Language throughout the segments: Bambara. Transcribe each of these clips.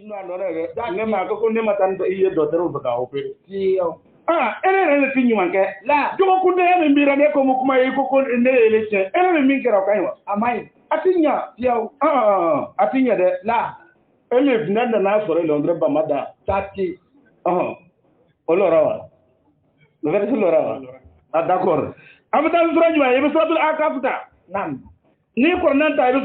no ne ma ko ne ma tan iye do tero ba ka opere ere ti nyuma ke la jogo kunde e mbira ne ko kuma yi ko ne election ere min kera kan wa amai atinya tiaw atinya de la ele nanda na sore londre ba mada tati olora wa le verse olora ah d'accord amata sura juma yebe suratul akafuta nam ni ko nanta yebe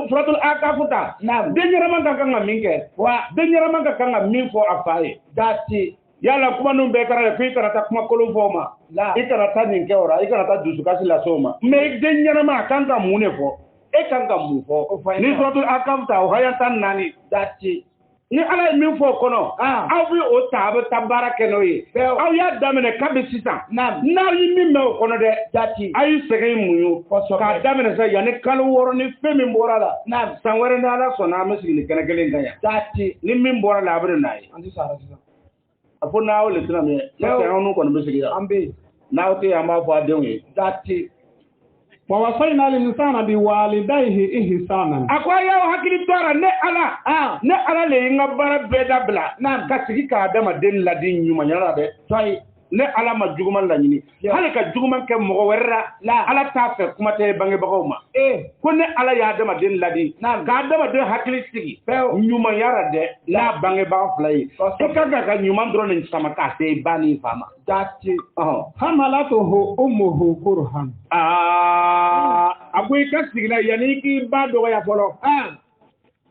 suratul akafuta nam denyara man kan minke wa denyara man kan min fo afaye dati yala kuma nun be kara fi karata kuma kolon foma la ikarata ninke ora ikarata dusu kasi la soma me denyara man kan ka mune fo e kan ka mu fo ni suratul akafuta o hayatan nani dati ni ala min fo kono aw bi o tabe tabara kenoyi aw ya damene kabe sisan na yi min me o kono de dati ayi sege muyu ka damene sa yani kalo woro ni fe min bora la na san were na ala sona masigi ni kana gelen ganya dati ni min bora la abre nayi andi sara sisan apo na o le tuna me na onu kono masigi ya ambe na o te amba fo adenwe dati ووصينا الإنسان بوالديه إحسانا أقوى يا وحكي ترى ne ala le ngabara beda bla na kasigi ka dama den ladin nyuma nyara be toy ne ala ma juguman la nyini hale ka juguman ke mo werra la ala ta fe kuma te bange bagoma ko ne ala ya dama den ladi na ga dama de hakili sigi nyuma yara de la bange ba flay ko ka nyuma drone ni sama ka te bani fama dati hamalatuhu ummuhu kurhan akwai ka sigla yani ki ba do ya folo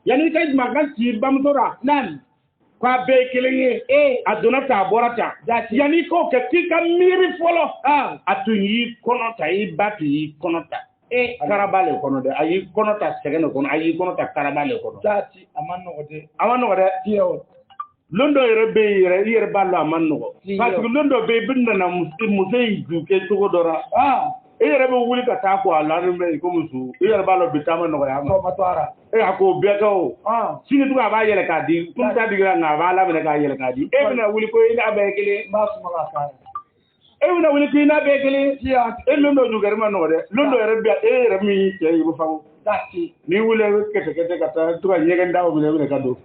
yani ka magan ci bamtora nan kwa be kelenye aduna ta borata yani ko ke tika miri folo atunyi konota yi bati konota karabale kono de ayi konota segeno kono ayi konota karabale kono dati amanno de tiyo londo yere ballo amanno parce que londo be binda na musey juke to dora ere be wuli ka ta ko ala ne ko musu ere ballo bitama no ya ma matwara ako beko sini tuka ba yele ka di tum ta digra na ba la be ka yele ka di e bina wuli ko ina be kele basuma ka fa e bina wuli ko ina be kele ya e londo ju garma no de londo ere be ere mi ke yi bu famu dati ni wule kete ka ta tuka yege ndaw be ka do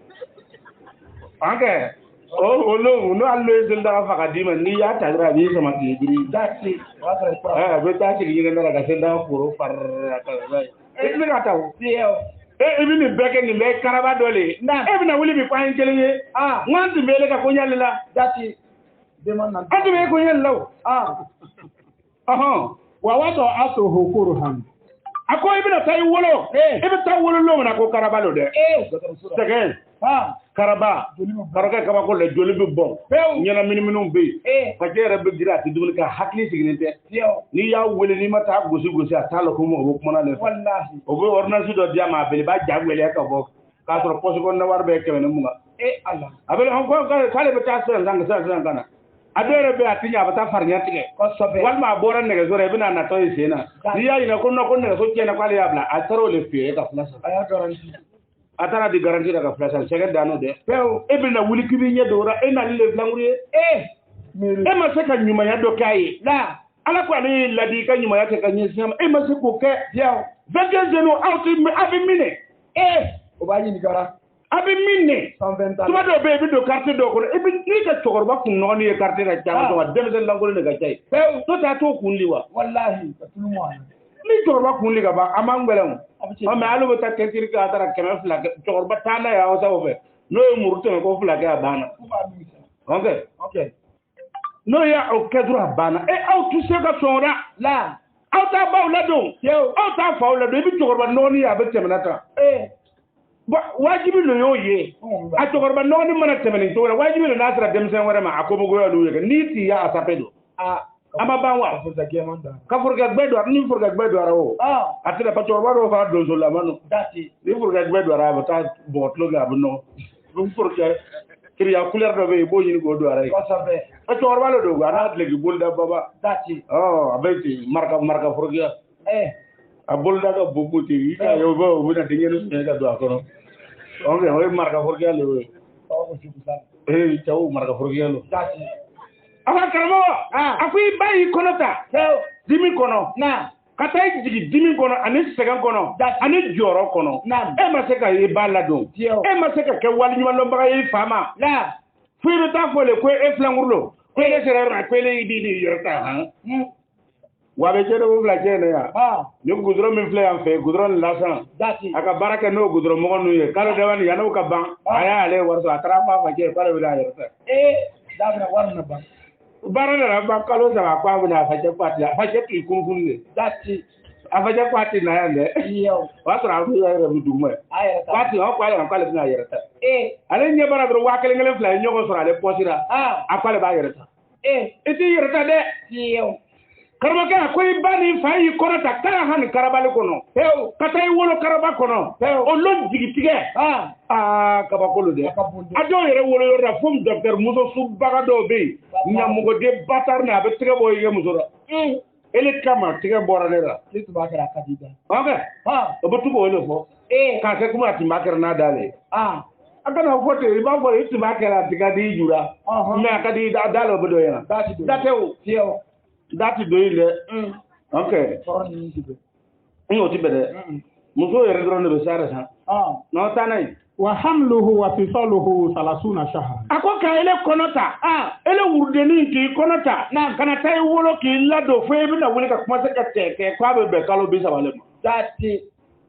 anke no allo zilda fa kadima ni ya tagra bi sama tibiri dati be ta ci yege ndara ka senda puro far ka mi ka taw ibi ni beke ni le karaba dole ebi na wuli bi kwa nkele nwanti mele ka konyale la dati demana adu be konyale law wa wato aso hukuru han ako ibi na tayi wolo ibi ta wolo lo na ko karaba lo de segen karaba kaba ko le joli bi bon nyana minimum be fa jere be dira ti dum ka hakli signete ni ya wele ni mata gosi atalo ko mo ko na le wallahi o go ordonnance do diama be ba jagwele ka bo ka so posi ko na warbe ke ne munga Allah abele on ko ka le be ta sen zanga kana adere be atinya bata farnya tige ko sobe walma boran ne zore bina na to yina ni ya ina ko no ko ne so kena kwale yabla ataro le fie ka flasa aya garanti atara di garanti daga flasa segen dano de pew ebina wuli kibi nyedora ena le blangure ma se ka nyuma ya do kai la ala ko ani ladi ka nyuma ya ka nyesama ma se ko ke yaw 21 zeno out abi mine o ba yin gara abi minne 120 tuma do be do carte do ko ebi ni ka togor ba kun no ni carte ra jama to dem den langol ne ga tay to ta to kun liwa wallahi tatlumu ni togor ba kun liga ba amangalam o me alu ta kentir ka tara kema fla togor ba tala ya o sawo be no murte ko fla ga bana okay no ya o kedra bana au tu se ka sora la au ta ba la do au ta fa la do ebi togor ba no ni ya be temenata wajibi lo yoye a togorba no ni mana temeni to wajibi lo nasra dem sen wara ma akobo go yalu yega niti ya asapedo ama banwa kafurga gbedo ni furga gbedo arawo atira pa togorba ro fa do so la manu dati ni furga gbedo arawo ta botlo ga buno dum furga kriya couleur do be bo yini go do arawo ko sabe pa togorba lo do ga na legi bulda baba dati abeti marka furga a bolda ga bubuti ita yo ba buda tingenu ne ga do akono onge hoy marka forgialo taw marka forgialo aka karamo akui bayi konota dimi kono na ka taa jigi dimi kɔnɔ ani sɛgɛn kɔnɔ ani jɔyɔrɔ kɔnɔ e ma se ka i ba ladon e ma se ka kɛ waliɲumandɔnbaga ye i fa ma fo i bɛ taa fɔ le ko e filankuru don ko e sera yɔrɔ la ko e di ni yɔrɔ ta han wa a bɛ cɛ dɔgɔ fila cɛ ne yan ni goudron min filɛ yan fɛ goudron lasan a ka baara kɛ n'o goudron mɔgɔ ninnu ye k'ale dama ni yan'o ka ban a y'ale wari sɔrɔ a taara fɔ a facɛ k'ale bɛ a yɛrɛ ta dabra wari na ban baara nana ban kalo saba ko a bɛna a facɛ ko a facɛ tun kunfun de a facɛ ko a tɛ na yan dɛ o y'a sɔrɔ a yɛrɛ bɛ dugu ma ye ko a tɛ ko ale bɛna a yɛrɛ ta ale ɲɛ bara dɔrɔn 1000 fila ye ɲɔgɔn sɔrɔ ale pɔsi la a ko ale b'a yɛrɛ ta i t'i yɛrɛ ta dɛ karamɔgɔkɛ a ko i ba ni fa y'i kɔrɔta k'a hani karabali kɔnɔ ka taa i wolo karaba kɔnɔ o lon jigitigɛ kabakolo dɛ a dɔw yɛrɛ wolo yɔrɔ la fo docteur muso subaga dɔw bɛ yen ɲamɔgɔden batari na a bɛ tɛgɛ bɔ i ka muso la ele kama tɛgɛ bɔra ne la ne tun b'a kɛra a ka di dɛ o bɛ to k'o de fɔ k'a kɛ komi a tun b'a kɛra n'a dalen a kana fɔ ten i b'a fɔ i tun b'a kɛra a tɛ ka di i jura mɛ a ka di i da la o bɛ dɔ ɲɛna da tɛ o dati do ile okay n'o ti bede muso yɛrɛ dɔrɔn de bɛ sara san n'o ta n'a ye wa hamluhu wa fisaluhu 30 shahra a ko ka ele kɔnɔ ta ele wurudeni k'i kɔnɔ ta kana taa i wolo k'i ladon fo i bɛna wuli ka commencer ka tɛkɛ k'a bɛ bɛn kalo 30 le ma dati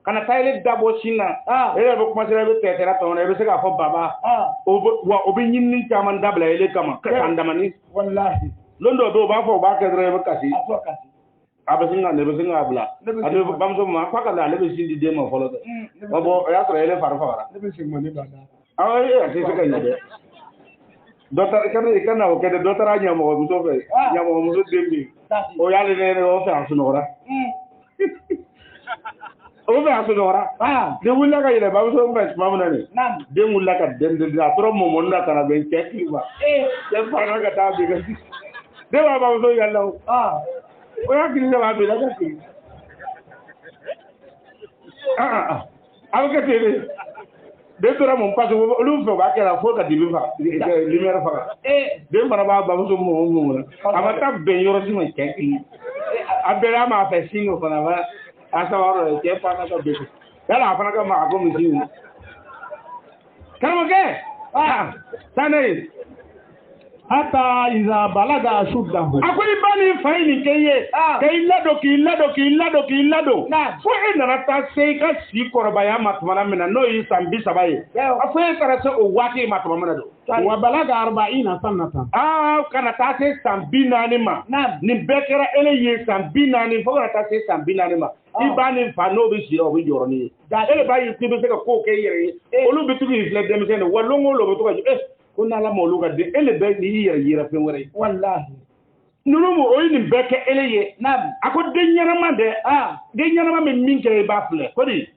kana taa ele dabɔ sin na ele bɛ commencer i bɛ tɛkɛra tɔn na i bɛ se k'a fɔ baba wa o bɛ ɲinini caman dabila ele kama ka kan damani wallahi londo do b'a fɔ b'a kɛ dɔrɔn i bɛ kasi a bɛ sin ka ne bɛ sin k'a bila a bɛ bamuso ma k'a ka da ale bɛ sin di den ma fɔlɔ dɛ o bɔ o y'a sɔrɔ ele fari fagara ne bɛ segin ma ne b'a da a tɛ se ka ɲɛ dɛ dɔ taara i ka na o kɛ dɛ dɔ taara ɲɛmɔgɔmuso fɛ ɲɛmɔgɔmuso den bɛ yen o y'ale ne o fɛ a sunɔgɔra o bɛ a sunɔgɔra den wulila ka yɛlɛ bamuso fɛ tuma min na nin den wulila ka den a tora mɔmɔni na ka na bɛn cɛ kiri ma cɛ farala ka taa bi ka ne b'a bamuso yɛlɛ o y'a kiri ne b'a bi la ka kiri a bɛ kɛ ten de den tora mun parce que olu fɛ u b'a kɛra fo ka dibi faga lumière faga den fana b'a bamuso mɔmɔ a ma taa bɛn yɔrɔ si ma cɛ kiri a bɛnna ma a fɛ sin o fana ba a sababu yɔrɔ cɛ fana ka bɛn yala a fana ka ma a ko misi karamɔgɔkɛ taa ne ye hata iza balaga ashuddahu a ko i ba ni fa ye nin kɛ i ye ka i ladon k'i ladon fo e nana taa se i ka si kɔrɔbaya ma tuma min na n'o ye san 30 ye a fo e taara se o waati ma tuma min na don wa balaga 40 sanatan kana taa se san 40 ma nin bɛɛ kɛra ele ye san 40 fo kana taa se san 40 ma i ba ni fa n'o bɛ si la o bɛ jɔrɔ ni ye ele b'a ye k'i bɛ se ka ko kɛ i yɛrɛ ye olu bɛ to k'i filɛ denmisɛnnin wa longo lo bɛ to ka ko n'ala ma olu ka den ele bɛ n'i yɛrɛ yira fɛn wɛrɛ ye wallahi ninnu o ye nin bɛɛ kɛ ele ye a ko den ɲɛnama dɛ den ɲɛnama bɛ min kɛ i b'a filɛ ko di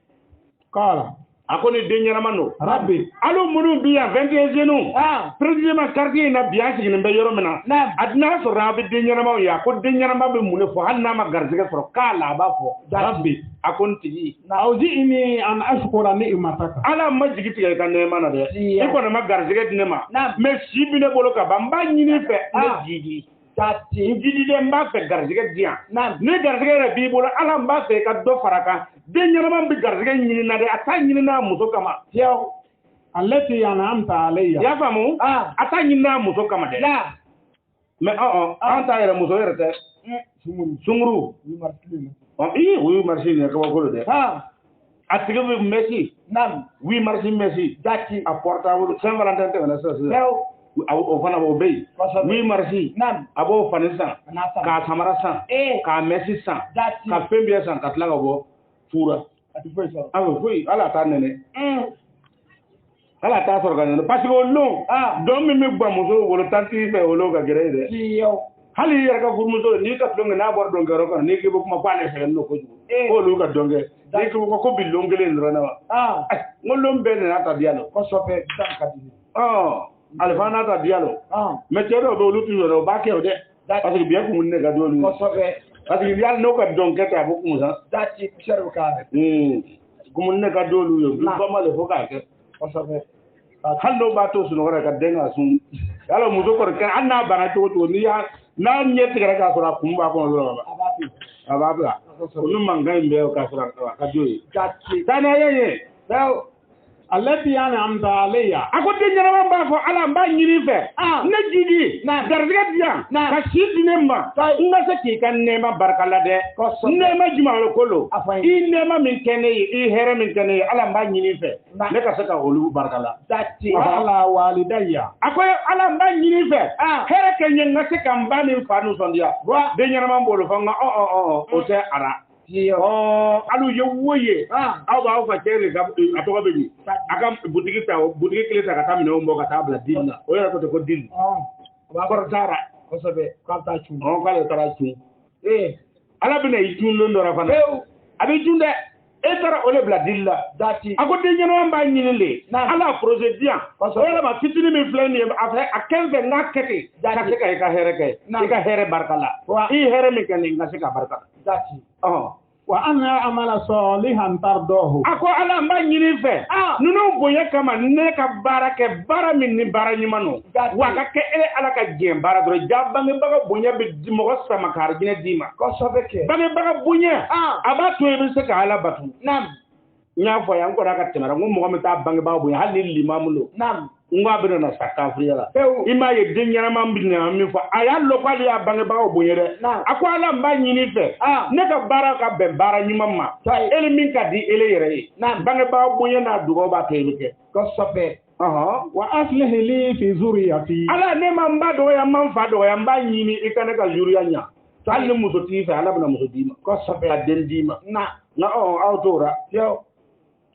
kala a ko ni den ɲɛnama don rabbi alo minnu bi yan 21 jeunes précisément quartier in na bi an sigilen bɛ yɔrɔ min na a n'a sɔrɔ a bɛ den ɲɛnamaw ye a ko den ɲɛnama bɛ mun de fɔ hali n'a ma garizɛgɛ sɔrɔ k'a la a b'a fɔ rabbi a ko n tigi awzi'ni an ashkura ni'mataka ala ma jigi tigɛ i ka nɛɛma na dɛ i kɔni ma garizɛgɛ di ne ma mais si bi ne bolo ka ban n b'a ɲini fɛ ne jigi n jigiden n b'a fɛ garizɛgɛ di yan ni garizɛgɛ yɛrɛ b'i bolo ala n b'a fɛ i ka dɔ fara kan den ɲɛnama bɛ garizɛgɛ ɲini na dɛ a t'a ɲini n'a muso kama allati an'amta alayya i y'a faamu a t'a ɲini n'a muso kama dɛ mais an t'a yɛrɛ muso yɛrɛ tɛ sunkuru o ye marisi nin ye kabakolo dɛ a tigi bɛ Messi 8 mars Messi a portable Saint Valentin tɛmɛna sisan o fana o bɛ yen 8 mars a b'o fani san k'a samara san k'a Messi san ka fɛn bɛɛ san ka tila ka bɔ fura foyi ala t'a nɛnɛ ala t'a sɔrɔ ka nɛnɛ parce que o don dɔn min bɛ gba muso wolo tantigi fɛ olu ka gɛrɛ ye dɛ hali i yɛrɛ ka furumuso n'i ka tulonkɛ n'a bɔra dɔnkɛyɔrɔ kan n'i k'i bɛ kuma ko ale sɛgɛnnen don kojugu k'olu ka dɔnkɛ n'i k'i bɛ ko bi lon kelen dɔrɔn ne wa n ko lon bɛɛ nana ta diya lo alifa n'a ta diya lo mɛ cɛ dɔw bɛ olu t'u yɛrɛ o b'a kɛ o dɛ parce que biɲɛ kun ne ka di olu ye parce que hali n'o ka dɔnkɛ kɛ a bɛ kun san kun ne ka di olu ye bama le fo k'a kɛ hali n'o b'a to sunɔgɔ ka den ka sun yala muso kɔni hali n'a bana cogo cogo n'a ɲɛ tigɛra k'a sɔrɔ a kun b'a kɔnɔ dɔrɔn a b'a bila olu mankan in bɛ ka sɔrɔ a ka d'o ye taa n'a ye التي أنعمت علي a ko den ɲɛnama b'a fɔ ala n b'a ɲini fɛ ne jigi garijɛgɛ di yan ka si di ne ma n ka se k'i ka nɛɛma barika la dɛ nɛɛma jumɛn o kolo i nɛɛma min kɛ ne ye i hɛrɛ min kɛ ne ye ala n b'a ɲini fɛ ne ka se ka olu barika la وعلى والدي a ko ala n b'a ɲini fɛ hɛrɛ kɛ n ye n ka se ka n ba ni n fa nisɔndiya den ɲɛnama b'olu fɔ nka o tɛ ara alu ye wo ye aw b'aw fa cɛ de a tɔgɔ bɛ di a ka butigi kelen ta ka taa minɛnw bɔ ka taa bila dili la o yɛrɛ ko ten ko dili kɔrɔ taara kosɛbɛ k'a bɛ taa cun k'ale taara cun ala bɛna i cun don dɔ la fana a bɛ cun dɛ e taara o de bila dili la a ko den ɲɛnama b'a ɲini de ala projet di yan o yɛlɛma fitinin min filɛ nin ye a kɛn fɛ n k'a kɛ ten ka se ka i ka hɛrɛ kɛ i ka hɛrɛ barika la i hɛrɛ min kɛ nin n ka se ka barika وأن أعمل صالحا ترضاه a ko ala n b'a ɲini fɛ ninnu bonya kama ne ka baara kɛ baara min ni baara ɲuman no wa a ka kɛ e ala ka diɲɛ baara dɔrɔn ja bangebaga bonya bɛ mɔgɔ sama ka arijinɛ d'i ma bangebaga bonya a b'a to i bɛ se ka ala batu n y'a fɔ yan n kɔni a ka tɛmɛra n ko mɔgɔ min t'a bangebaga bonya hali ni limamu don n ko a bɛ na sa kafiriya la i m'a ye den ɲɛnama bɛ na min fɔ a y'a lɔ k'ale y'a bangebagaw bonya dɛ a ko ala n b'a ɲini fɛ ne ka baara ka bɛn baara ɲuman ma ele min ka di ele yɛrɛ ye bangebaga bonya n'a dugawu b'a kɛ i bɛ kɛ kosɛbɛ وأصلح لي في ذريتي ala ne ma n ba dɔgɔya n ma n fa dɔgɔya n b'a ɲini i ka ne ka zuriya ɲa hali ni muso t'i fɛ ala bɛna muso d'i ma kosɛbɛ ka den d'i ma nka aw t'o la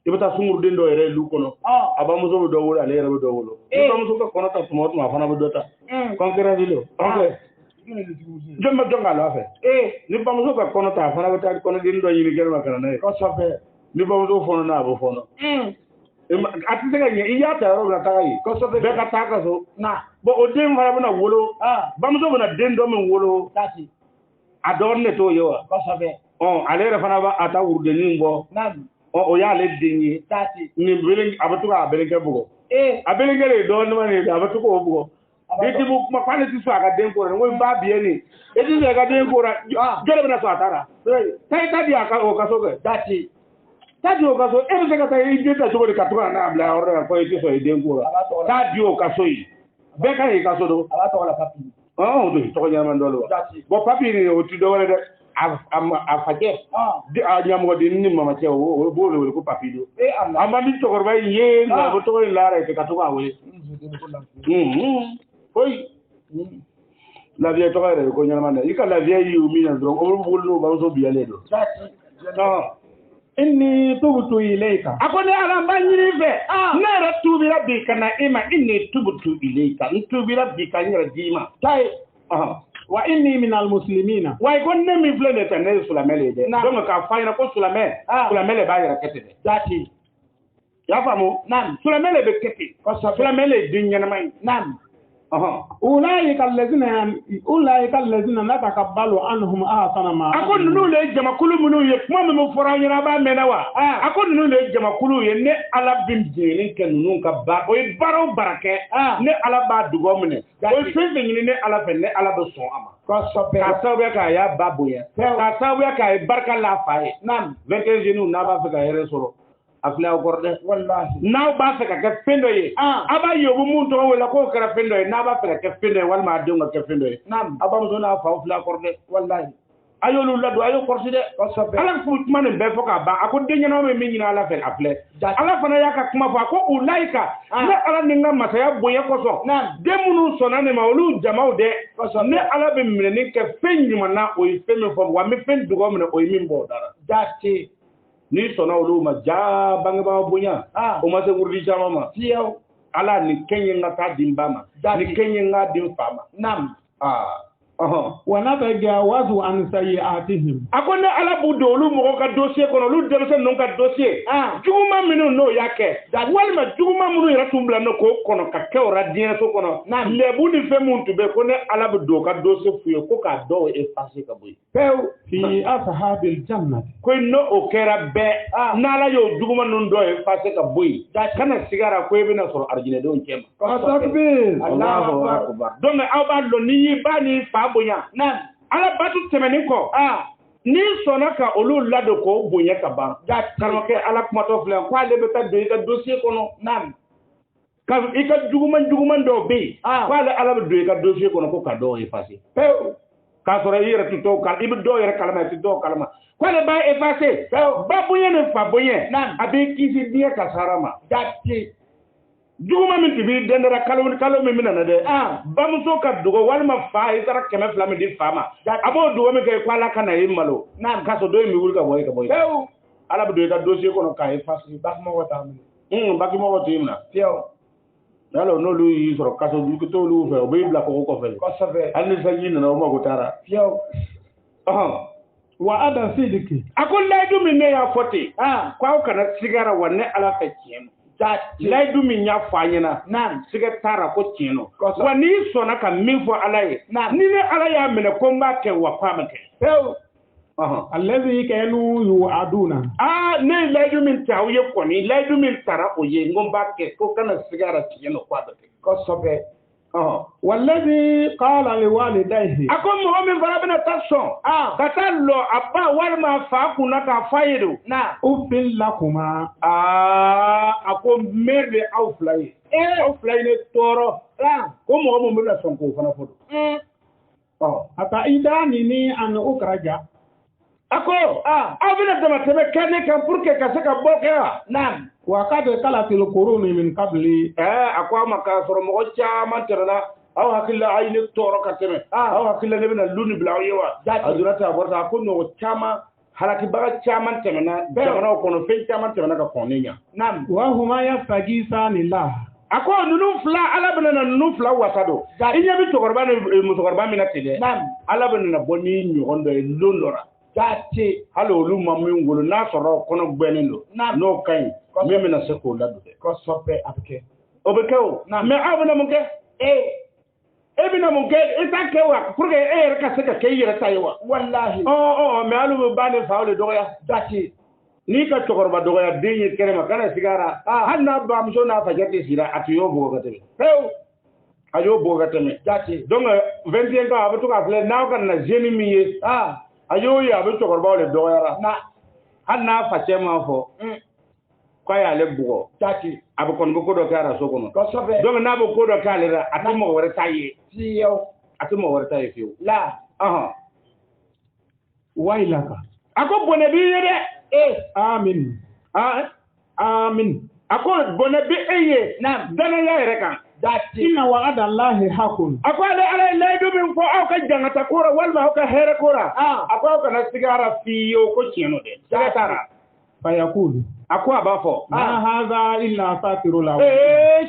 i bɛ taa sunguruden dɔ yɛrɛ lu kɔnɔ a bamuso bɛ dɔ wolo ale yɛrɛ bɛ dɔ wolo ni bamuso ka kɔnɔ ta tuma o tuma a fana bɛ dɔ ta kɔnkɛrɛnsi lo jɔn bɛ jɔn k'a la fɛ ni bamuso ka kɔnɔ ta a fana bɛ taa kɔnɔden dɔ ɲini kɛnɛ ma ka na n'a ye ni bamuso fɔnɔ n'a a bɛ fɔnɔ a tɛ se ka ɲɛ i y'a ta yɔrɔ min na taga ye bɛɛ ka taa ka so bon o den fana bɛna wolo bamuso bɛna den dɔ min wolo a dɔgɔnin de t'o ye wa ale yɛrɛ fana b'a ta wurudennin bɔ o y'ale den ye nin belen a bɛ to k'a belenkɛ bugɔ a belenkɛ de ye dɔgɔnin ye a bɛ to k'o bugɔ i ti kuma k'ale ti sɔn a ka den ko la n ko n b'a biyɛn nin e ti sɔn a ka den ko la jɔn de bɛna sɔn a ta la taa i ta di o ka so kɛ taa di o ka so e bɛ se ka taa i den ta cogo di ka to ka n'a bila yɔrɔ dɔ la ko i ti sɔn i den ko la taa di o ka so yen bɛɛ ka ɲi i ka so don o don tɔgɔ ɲɛnama dɔ lo bon papi nin o ti dɔwɛrɛ dɛ a facɛ a ɲamɔgɔden ni mama cɛ o b'o de wele ko papi don a man di cɛkɔrɔba in ye nka a bɛ tɔgɔ in lara ye ka to k'a wele foyi lafiya tɔgɔ yɛrɛ ko ɲɛnama dɛ i ka lafiya yi o min na dɔrɔn o bolo n'o bamuso biyalen don inni tubtu ilayka a ko ne ala n b'a ɲini fɛ ne yɛrɛ tubira bi ka na e ma inni tubtu ilayka n tubira bi ka n yɛrɛ d'i ma wa inni min almuslimina wa ko ne min filɛ nin tɛ ne ye silamɛ le ye dɛ donc k'a fɔ a ɲɛna ko silamɛ le b'a yɛrɛ kɛ ten dɛ i y'a faamu silamɛ le bɛ kɛ ten silamɛ le ye den ɲɛnama ye ulaika allazina natakabbalu anhum ahsana ma a ko ninnu le ye jamakulu minnu ye kuma minnu fɔra an ɲɛna a b'a mɛnna wa a ko ninnu le ye jamakulu ye ne ala bɛ jɛnni kɛ ninnu ka baara o ye baara o baara kɛ ne ala b'a dugawu minɛ o ye fɛn fɛn ɲini ne ala fɛ ne ala bɛ sɔn a ma k'a sababuya k'a y'a ba bonya k'a sababuya k'a ye barika l'a fa ye 21 jeunes n'a b'a fɛ ka hɛrɛ sɔrɔ a filɛ aw kɔrɔ dɛ n'aw b'a fɛ ka kɛ fɛn dɔ ye a b'a ye u bɛ mun tɔgɔ wele k'o kɛra fɛn dɔ ye n'a b'a fɛ ka kɛ fɛn dɔ ye walima a denw ka kɛ fɛn dɔ ye a bamuso n'a faw filɛ aw kɔrɔ dɛ a y'olu ladon a y'o kɔrɔsi dɛ ala kuma nin bɛɛ fɔ k'a ban a ko den ɲɛnama bɛ min ɲini ala fɛ a filɛ ala fana y'a ka kuma fɔ a ko u layika ne ala ni n ka masaya bonya kosɔn den minnu sɔnna ne ma olu jamaw dɛ ne ala bɛ minɛni kɛ fɛn ɲuman na o ye fɛn min fɔ wa n bɛ fɛn dugawu minɛ o ye min bɔ o dara n'i sɔnna olu ma ja bangebaga bonya o ma se wurudi caman ma ala nin kɛn ye n ka taa di n ba ma nin kɛn ye n ka di n fa ma wa natajawazu an sayyi'atihim a ko ne ala b'u don olu mɔgɔw ka dossier kɔnɔ olu denmisɛn ninnu ka dossier juguman minnu n'o y'a kɛ walima juguman minnu yɛrɛ tun bila ne k'o kɔnɔ ka kɛ o la diɲɛso kɔnɔ lɛbu ni fɛn minnu tun bɛ ko ne ala bɛ don o ka dossier f'u ye ko k'a dɔw effacer ka bɔ yen pewu fi ashabil jannati ko n'o kɛra bɛɛ n'ala y'o juguman ninnu dɔw effacer ka bɔ yen kana sigara ko i bɛna sɔrɔ arijinɛdenw cɛ ma Allahu akbar donc aw b'a dɔn n'i y'i ba ni fa bonya ala bato tɛmɛnin kɔ ni sɔnna ka olu ladon ko bonya ka ban karamɔgɔkɛ ala kumatɔ filɛ ko ale bɛ taa don i ka dossier kɔnɔ naam ka i ka juguman dɔw bɛ yen ko ale ala bɛ don i ka dossier kɔnɔ ko ka dɔw effacer pewu k'a sɔrɔ i yɛrɛ tɛ dɔw kalama i bɛ dɔw yɛrɛ kalama i tɛ dɔw kalama ko ale b'a effacer ba bonya ni fa bonya a b'i kisi diɲɛ kasara ma jati juguman min tun b'i dɛndara kalo min bɛ na dɛ bamuso ka dogo walima fa i taara 200 min di fa ma a b'o dogo min kɛ ko ala ka na i malo k'a sɔrɔ dɔ in bɛ wuli ka bɔ yen pewu ala bɛ don i ka dossier kɔnɔ k'a effacer bakimɔgɔ t'a minɛ bakimɔgɔ t'i minɛ fiyewu alors n'olu y'i sɔrɔ kaso jugu t'olu fɛ o b'i bila kɔgɔ kɔfɛ kosɛbɛ hali ni sanji nana o mago taara fiyewu wa ada sidiki a ko layidu min ne y'a fɔ ten ko aw kana sigara wa ne ala fɛ tiɲɛ layidu min y'a fɔ an ɲɛna siga taara ko tiɲɛ don wa n'i sɔnna ka min fɔ ala ye ni ne ala y'a minɛ ko n b'a kɛ wa k'a ma kɛ pewu alladhi kanu yu'aduna ne ye layidu min ta aw ye kɔni layidu min taara o ye n ko n b'a kɛ ko kana sigara tiɲɛ don k'a bɛ kɛ kosɛbɛ والذي قال لوالديه a ko mɔgɔ min fana bɛna taa sɔn ka taa lɔ a ba walima fa kunna k'a f'a ye don uffin lakuma a ko mɛn bɛ aw fila ye aw fila ye ne tɔɔrɔ ko mɔgɔ min bɛna sɔn k'o fana fɔ don ata'idanini an ukraja a ko aw bɛna damatɛmɛ kɛ ne kan pour que ka se ka bɔ kɛ wa wa qad qalatil quruni min qabli a ko a ma k'a sɔrɔ mɔgɔ caman tɛmɛna aw hakili a ye ne tɔɔrɔ ka tɛmɛ aw hakili ne bɛna lu ni bila aw ye wa a donna ten a bɔra ten a ko ɲɔgɔn caman halakibaga caman tɛmɛna jamanaw kɔnɔ fɛn caman tɛmɛna ka kɔn ne ɲɛ wa huma yastagisanillah a ko ninnu fila ala bɛna na ninnu fila wasa don i ɲɛ bɛ cɛkɔrɔba ni musokɔrɔba min na ten dɛ ala bɛna na bɔ ni ɲɔgɔn dɔ ye don dɔ la jate hali olu ma min wolo n'a sɔrɔ kɔnɔ gbɛnnen don n'o ka ɲi min bɛna se k'o ladon dɛ kosɛbɛ a bɛ kɛ o bɛ kɛ o mɛ aw bɛna mun kɛ e bɛna mun kɛ i t'a kɛ wa pour que e yɛrɛ ka se ka kɛ i yɛrɛ ta ye wa walahi mɛ hali bɛ ba ni fa o de dɔgɔya jate n'i ka cɛkɔrɔba dɔgɔya den ye kɛnɛ ma kana sigara hali n'a bamuso n'a facɛ tɛ sira a tun y'o bugɔ ka tɛmɛ pewu a y'o bugɔ ka tɛmɛ jate donc 21 ans a bɛ to k'a filɛ n'aw ka na jeune min ye a y'o ye a bɛ cɛkɔrɔbaw de dɔgɔyara hali n'a facɛ m'a fɔ k'a y'ale bugɔ jate a bɛ kɔni bɛ ko dɔ kɛ araso kɔnɔ kosɛbɛ donc n'a bɛ ko dɔ kɛ ale la a tɛ mɔgɔ wɛrɛ ta ye fiyewu a tɛ mɔgɔ wɛrɛ ta ye fiyewu wailaka a ko bɔnɛ b'i ye dɛ amin amin a ko bɔnɛ bɛ e ye danaya yɛrɛ kan inna wa'ada Allahi hakun a ko ale ala ye layidu min fɔ aw ka jangata ko la walima aw ka hɛrɛ ko la a ko aw kana sigara fiyewu ko tiɲɛ don dɛ siga t'a la fayakulu a ko a b'a fɔ ma hadha illa satirul awwal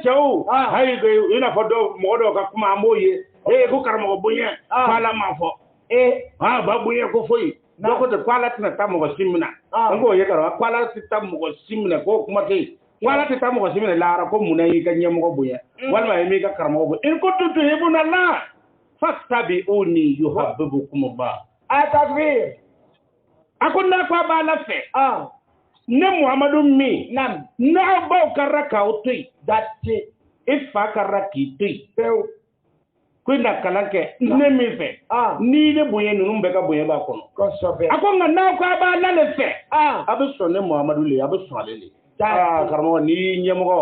cɛw hayi i n'a fɔ mɔgɔ dɔw ka kuma an b'o ye ko karamɔgɔ bonya ko ala m'a fɔ ba bonya ko foyi dɔw ko ten ko ala tɛna taa mɔgɔ si minɛ an k'o ye karamɔgɔ ko ala tɛ taa mɔgɔ si minɛ k'o kuma tɛ yen ko ala tɛ taa mɔgɔ si minɛ lahara ko munna y'i ka ɲɛmɔgɔ bonya walima i m'i ka karamɔgɔ bonya in kuntum tuhibbuna Allah fattabi'uni yuhibbukumullah a takbir a ko n'a ko a b'a la fɛ ne Muhamadu min n'aw baw karila k'aw to yen date i fa karila k'i to yen pewu ko i na kalan kɛ ne min fɛ n'i ne bonya ninnu bɛɛ ka bonya b'a kɔnɔ kosɛbɛ a ko nka n'aw ko a b'a la le fɛ a bɛ sɔn ne Muhamadu le a bɛ sɔn ale le karamɔgɔ n'i y'i ɲɛmɔgɔ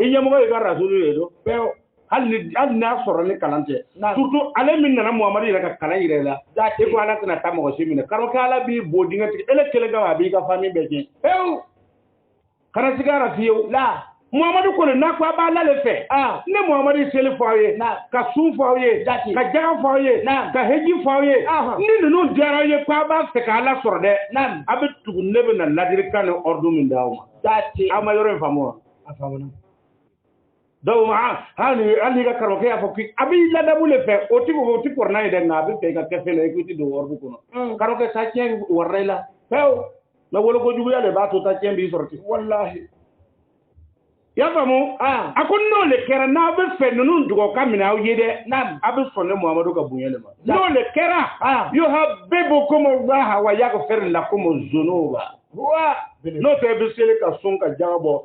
i ɲɛmɔgɔ y'i ka rasulu de don pewu hali n'a sɔrɔ ni kalan tɛ surtout ale min nana Muhamadu yɛrɛ ka kalan yɛrɛ la e ko ala tɛna taa mɔgɔ si minɛ karamɔgɔ ala b'i bo dingɛ tigɛ ele kelen kan a b'i ka famille bɛɛ tiɲɛ pewu kana sigara fiyewu Muhamadu ko n'a ko a b'a la le fɛ ne Muhamadu ye seli fɔ aw ye ka sun fɔ aw ye ka jaga fɔ aw ye ka heji fɔ aw ye ni ninnu diyara aw ye ko a b'a fɛ k'ala sɔrɔ dɛ a bɛ tugu ne bɛ na ladilikan ni ordre min d'aw ma aw ma yɔrɔ in faamu wa a faamuna donc hali ka karamɔgɔ y'a fɔ a b'i ladamu le fɛ o ti kɔrɔ n'a ye dɛ nka a bɛ fɛ i ka kɛ fɛn la i ko i ti don ordre kɔnɔ karamɔgɔ ta tiɲɛ warira i la pewu mɛ wolokojuguya de b'a to ta tiɲɛ b'i sɔrɔ ten walahi y'a faamu a ko n'o le kɛra n'aw bɛ fɛ ninnu dugɔ ka minɛ aw ye dɛ a bɛ sɔn ne Muhamadu ka bonya de ma n'o le kɛra yuhibbukumullah wa yaghfir lakum dhunuba n'o tɛ i bɛ seli ka sun ka jaga bɔ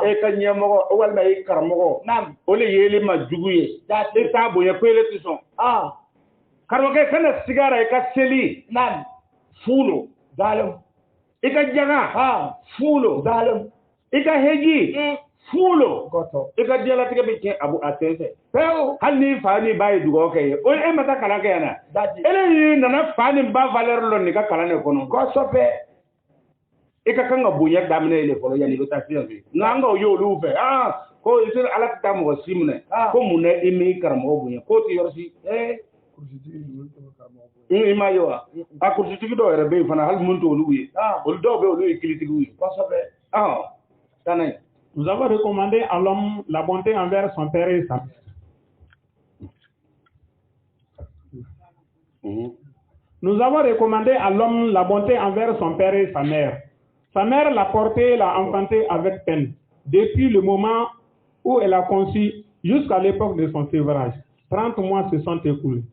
e ka ɲɛmɔgɔ walima i karamɔgɔ o le yeli ma jugu ye i t'a bonya ko ele tɛ sɔn karamɔgɔ kana sigara i ka seli fulo zalim ika jaga fulo zalim ika heji fulo goto ika diala tika be ke abu atese pero halni fani bayi dugo ke o e mata kala ke na dati ele ni nana fani ba valeur lo ni ka kala ne kono gosope ika kanga bunya damne ile folo yani rotation bi nganga yo lu fe ko isil ala ta mo simne ko munne imi karamo bunya ko ti yorsi ima yo a kursi tigi do ere be fana hal mun to lu wi ol do be olu ekiliti wi gosope tanay. Nous avons recommandé à l'homme la bonté envers son père et sa mère. Nous avons recommandé à l'homme la bonté envers son père et sa mère. Sa mère l'a porté, l'a enfanté avec peine, depuis le moment où elle a conçu jusqu'à l'époque de son sévrage. 30 mois se sont écoulés.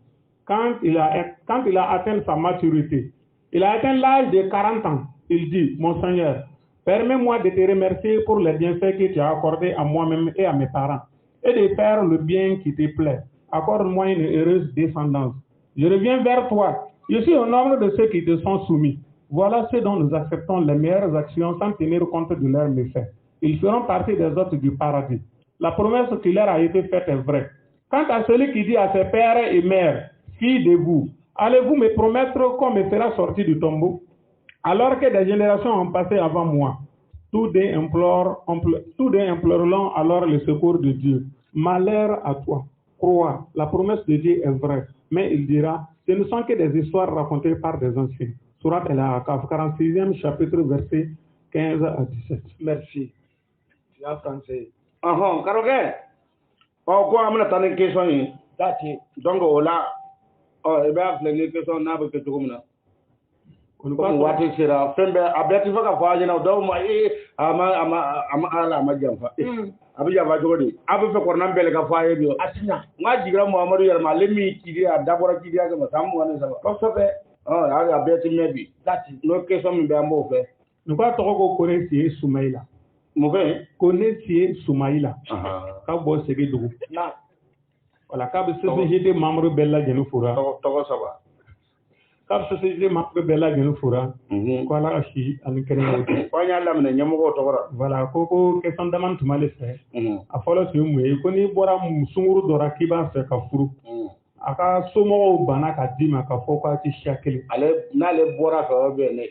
Quand il a atteint sa maturité, il a atteint l'âge de 40 ans, il dit, mon Seigneur, permets-moi de te remercier pour les bienfaits que tu as accordés à moi-même et à mes parents, et de faire le bien qui te plaît. Accorde-moi une heureuse descendance. Je reviens vers toi. Je suis au nombre de ceux qui te sont soumis. Voilà ceux dont nous acceptons les meilleures actions sans tenir compte de leurs méfaits. Ils feront partie des hôtes du paradis. La promesse qui leur a été faite est vraie. Quant à celui qui dit à ses pères et mères, filles de vous, allez-vous me promettre qu'on me fera sortir du tombeau? Alors que des générations ont passé avant moi, tous deux imploreront alors le secours de Dieu. Malheur à toi, crois, la promesse de Dieu est vraie. Mais il dira, ce ne sont que des histoires racontées par des anciens. Surat Al-Ahqaf, 46e chapitre, verset 15 à 17. Merci. La français. Karoke. Ko amna tane question yi. Dati. Donc ola e ba fle question na ba ke tugumna. Comme wati sira fembe abeti faka faje na do ma ama ala ma jamfa abi jaba jogodi abi fe korna mbele ka faye bio Atinya. nga jigra muhammadu yarma lemi kidi adabora kidi ga masamu wane saba Ko sobe. ya abeti mebi Dati. no question mi be ambo fe Nous quoi toko connaître Soumaïla. mo fe Connaître Soumaïla. Ka bo segi dugu. na Voilà, ka be société membre bella jenu fura. togo saba Ka société membre bella jenu fura. Ko ala shi an kene. ko nya lamne nyamo ko togora Voilà, koko question demande tumale fe. A folo su mu e ko ni bora musunguru dora kiba fe ka furu. Aka somo bana ka dima ka foko ati shakele. ale na le bora fa be ne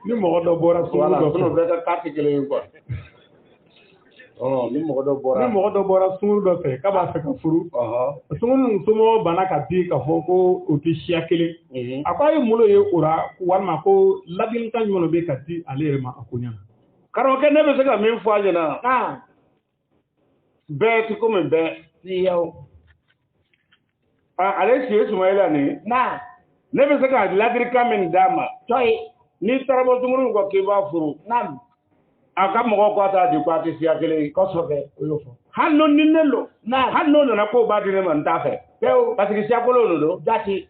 Ni mo do bora wala sunguru no do. be ka carte kele ko ni mo do bora Ni mo do bora sunguru do fe ka ba fe ka furu. Sunguru somo bana ka di ka foko oti shakele. Akwai mulo ye ura walma ko labin kan mono be ka di ale ma akunya. Karoke ne be se ka min fo ajena be ti ko me be Siyo. ale si Ismaila ni Na. ne be se ka lagrika min dama Toy. ni tarabo tumuru ko ke ba furu Nam. aka mo ko ta di parti si akele Ko sobe. Oyofo. hanno ninelo Na. hanno na ko ba di ne man ta fe Peo. parce que si akolo no do Dati.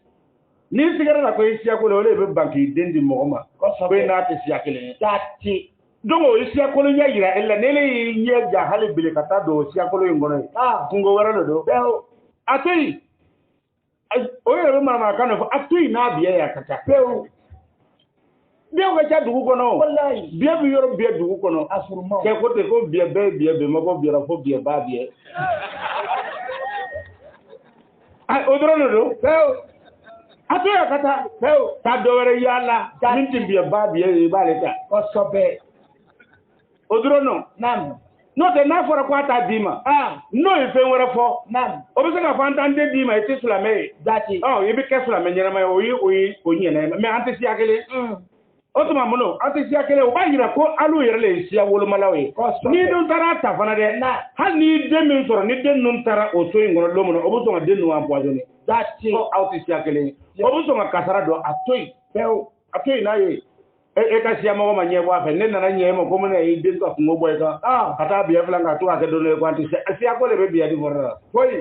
ni sigara na ko si akolo le be banki dendi mo ma Ko ko sobe. na te si akele Dati. dongo isi akolo ya yira ella nele nye ja hale bile kata do si akolo ngono kungo wara do Peo. atoi oye be mama kanu atoi na biya ya kata Peo. biya ko cha dugu kono Wallahi. biya bi yoro biya dugu kono Asurma. ke ko te ko biya be mako biya fo biya ba biya ai odrono do Peo. atoi ya kata Peo. ta do wara yalla minti biya ba biya e ba le ta Ko sobe. odrono Nam. no te na fora ko ata dima no e fe wara fo Nam. o be se ka fanta nde dima e te sulame Dati. e be ke sulame nyana ma o nyene me ante si akele o tuma muno ante si akele o ba yira ko alu yere le si awolo malawe ni don tara ta fana de Na. hal ni de min soro ni den nun tara o so ngoro lo muno o bu so den nu ampoisonné Dati. o auti si akele o bu so kasara do atoi Peo. atoi na ye e ka si amago ma nye wa fe ne na nye mo ko mo ne de ko ngo boy ka kata biya flanga to ake do ne ko anti si akole be biya di forra koy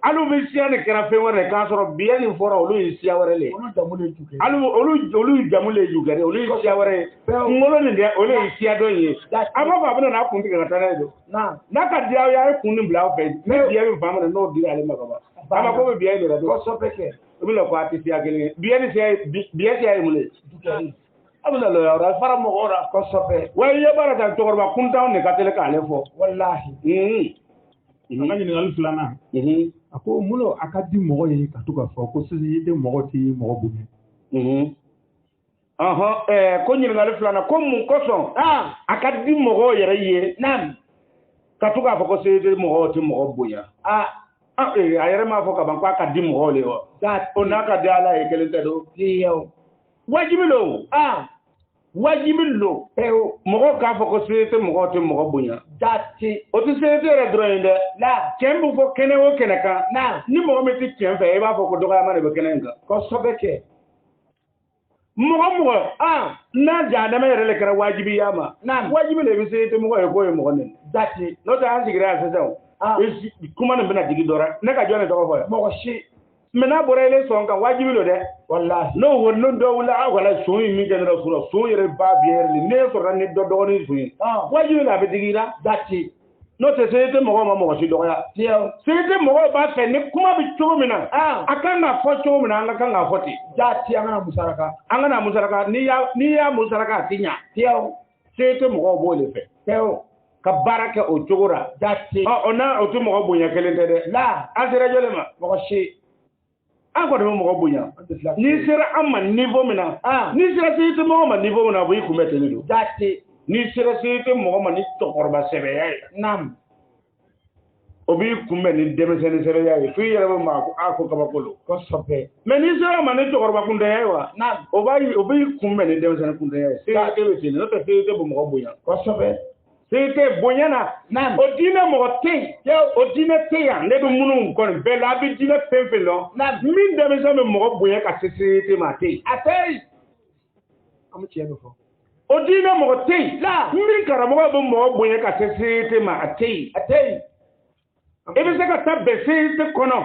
alu be si ane kera fe wore ka soro biya ni forra olu si awore le Olu jamule tuke. olu jamule jugare olu si awore ngolo ni de olu si ado ye ama ba bana na kun ti ka tana do Na. na ka dia ya kun ni bla fe ne dia bi fama no di ale ma ba ama ko biya ni radio ko sopeke mi lo ko ati siya gele biya ni siya mule abuna lo ya fara mo ora ko sope wa ye bara ta to ba kun taw ne ka tele ka le fo wallahi nga ɲininkali filanan a ko mun a ka di mɔgɔ ye ka to k'a fɔ ko sisan i tɛ mɔgɔ ti mɔgɔ bonya ko ɲininkali filanan ko mun kosɔn a ka di mɔgɔ yɛrɛ ye ka to k'a fɔ ko sisan i tɛ mɔgɔ ti mɔgɔ bonya a yɛrɛ m'a fɔ ka ban ko a ka di mɔgɔ le wa o n'a ka di ala ye kelen tɛ do wajibi lo wajibi lo mɔgɔ k'a fɔ ko sisan i tɛ mɔgɔ ti mɔgɔ bonya o tɛ sisan i tɛ yɛrɛ dɔrɔn ye dɛ tiɲɛ bɛ fɔ kɛnɛ o kɛnɛ kan ni mɔgɔ min tɛ tiɲɛ fɛ i b'a fɔ ko dɔgɔyama de bɛ kɛnɛ in kan kosɛbɛ kɛ mɔgɔ n'a jahannama yɛrɛ le kɛra wajibiya ma wajibi le bɛ se i tɛ mɔgɔ ye k'o ye mɔgɔ nɛni n'o tɛ an sigira yan sisan kuma nin bɛna digi dɔ ne ka jɔn de tɔgɔ fɔ yan mɔgɔ si mɛ n'a bɔra ile sɔn kan wajibi lo dɛ wallahi n'o dɔ wuli a wala sun in min kɛ ne la sun yɛrɛ ba bi yɛrɛ de ne sɔrɔ ni dɔ dɔgɔnin sun ye wajibi la a bɛ digi i la n'o tɛ se i tɛ mɔgɔ ma mɔgɔ si dɔgɔya se i tɛ mɔgɔw b'a fɛ ni kuma bɛ cogo min na a kan ka fɔ cogo min na an ka kan ka fɔ ten an kana musaraka n'i y'a musaraka a ti ɲa se i tɛ mɔgɔw b'o de fɛ ka baara kɛ o cogo la o n'a o tɛ mɔgɔ bonya kelen tɛ dɛ an sera jɔlen ma mɔgɔ si an kɔni bɛ mɔgɔ bonya n'i sera an ma niveau min na n'i sera se i tɛ mɔgɔ ma niveau min na o b'i kunbɛn ten de don n'i sera se i tɛ mɔgɔ ma ni cɛkɔrɔba sɛbɛya ye o b'i kunbɛn ni denmisɛnnin sɛbɛya ye fo i yɛrɛ bɛ maa ko kabako lo mɛ n'i sera ma ni cɛkɔrɔba kuntanya ye wa o b'i kunbɛn ni denmisɛnnin kuntanya ye se i tɛ bɛ ten n'o tɛ se i tɛ bɛ mɔgɔ bonya se i tɛ bonya na o diinɛ mɔgɔ tɛ yen o diinɛ tɛ yan ne bɛ minnu kɔni bɛɛ la a bɛ diinɛ fɛn fɛn dɔn min denmisɛn bɛ mɔgɔ bonya ka se se i tɛ ma a tɛ yen an bɛ tiɲɛ de fɔ o diinɛ mɔgɔ tɛ yen min karamɔgɔ bɛ mɔgɔ bonya ka se se i tɛ ma a tɛ yen i bɛ se ka taa bɛn se i tɛ kɔnɔ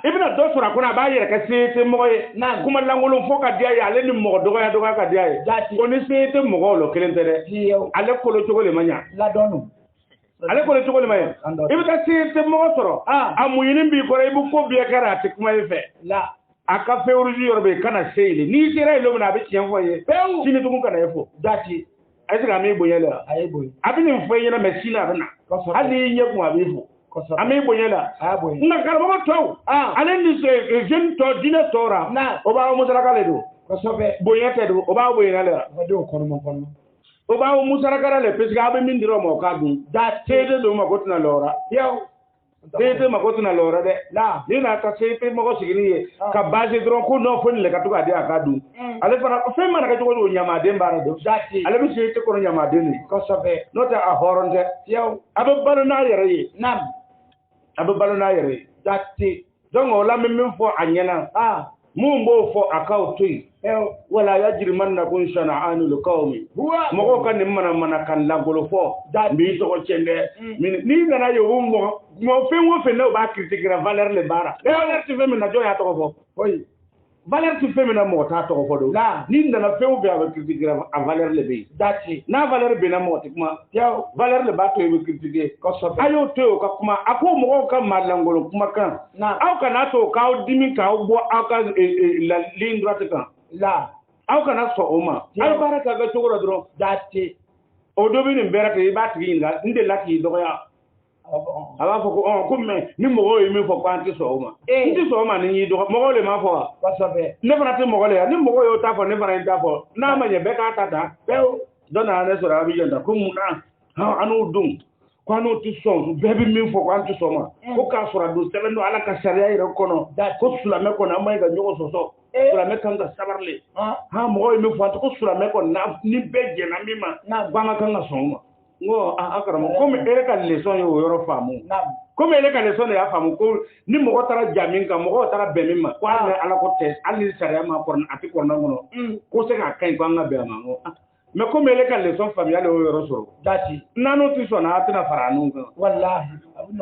i bɛna dɔ sɔrɔ a kɔnɔ a b'a yɛrɛ kɛ se i tɛ mɔgɔ ye kuma lankolon fɔ ka diya ye ale ni mɔgɔ dɔgɔya ka diya ye o ni se i tɛ mɔgɔ lo kelen tɛ dɛ ale kolo cogo le ma ɲa ale kolo cogo le ma ɲa i bɛ taa se i tɛ mɔgɔ sɔrɔ a muɲuni b'i kɔrɔ i bɛ ko bɛɛ kɛra a tɛ kuma i fɛ a ka fɛn wɛrɛ yɔrɔ bɛ yen kana se yen n'i sera yen don min na a bɛ tiɲɛ fɔ i ye sini tugun kana e fɔ a ye se ka min bonya la a bɛ nin fɔ i ɲɛna mɛ sini a bɛ na hali n'i ɲɛ kun a b'i fɔ a b'i bonya la nka karamɔgɔ tɔw ale ni jeune tɔ diinɛ tɔw ra o b'aw musaraka le don bonya tɛ don o b'aw bonya le o b'aw musaraka le parce que aw bɛ min dir'o ma o k'a dun seede don ma ko tɛna lɔɔra seede ma ko tɛna lɔɔra dɛ ni n'a ka seede mɔgɔ sigilen ye ka base dɔrɔn ko n'o fɔ nin le ka to k'a di a k'a dun ale fana fɛn mana kɛ cogo o ɲamaden b'a dɔn ale bɛ seede kɔnɔ ɲamaden de n'o tɛ a hɔrɔn tɛ a bɛ balo n'a yɛrɛ ye a bɛ balo n'a yɛrɛ ye donc o la n bɛ min fɔ a ɲɛna mun b'o fɔ a k'aw to yen wala yajrimannakum shana'anu liqawmin mɔgɔw ka nin mana kan langolo fɔ n b'i tɔgɔ tiɲɛ dɛ n'i nana ye o mɔgɔ fɛn o fɛn n'o b'a critiquer valeur le baara valeur tɛ fɛn min na jɔn y'a tɔgɔ fɔ valeur tɛ fɛn min na mɔgɔ t'a tɔgɔ fɔ don n'i nana fɛn o fɛn a bɛ critiquer a valeur le bɛ yen n'a valeur bɛnna mɔgɔ tɛ kuma valeur le b'a to i bɛ critiquer a y'o to yen o ka kuma a ko mɔgɔw ka malangolo kumakan aw kana to k'aw dimi k'aw bɔ aw ka ligne droite kan aw kana sɔn o ma aw baara k'a kɛ cogo dɔ dɔrɔn o dɔ bɛ nin bɛɛ kɛ i b'a tigi ɲininka n delila k'i dɔgɔya a b'a fɔ ko mɛ ni mɔgɔw ye min fɔ ko an tɛ sɔn o ma n tɛ sɔn o ma ni y'i dɔgɔ mɔgɔw le m'a fɔ wa ne fana tɛ mɔgɔ le yan ni mɔgɔw y'o ta fɔ ne fana ye ta fɔ n'a ma ɲɛ bɛɛ k'a ta ta dɔ nana ne sɔrɔ a bɛ jɛn ta ko mun na an n'o dun ko an n'o tɛ sɔn bɛɛ bɛ min fɔ ko an tɛ sɔn ma ko k'a sɔrɔ a don sɛbɛn don ala ka sariya yɛrɛ kɔnɔ ko silamɛ kɔnɔ an ma ɲi ka ɲɔgɔn sɔsɔ silamɛ kan ka sabari le mɔgɔw ye min fɔ an tɛ ko silamɛ kɔni ni bɛɛ jɛnna min ma ko an ka kan ka sɔn o ma n ko a karamɔgɔ komi e ka leçon ye o yɔrɔ faamu komi e ka leçon de y'a faamu ko ni mɔgɔ taara ja min kan mɔgɔw taara bɛn min ma ko hali ala ko tɛ hali ni sariya ma kɔrɔ a tɛ kɔrɔna kɔnɔ ko se k'a ka ɲi ko an ka bɛn a ma n ko mɛ komi e ka leçon faamuya de y'o yɔrɔ sɔrɔ n'an tɛ sɔn a tɛna fara an kan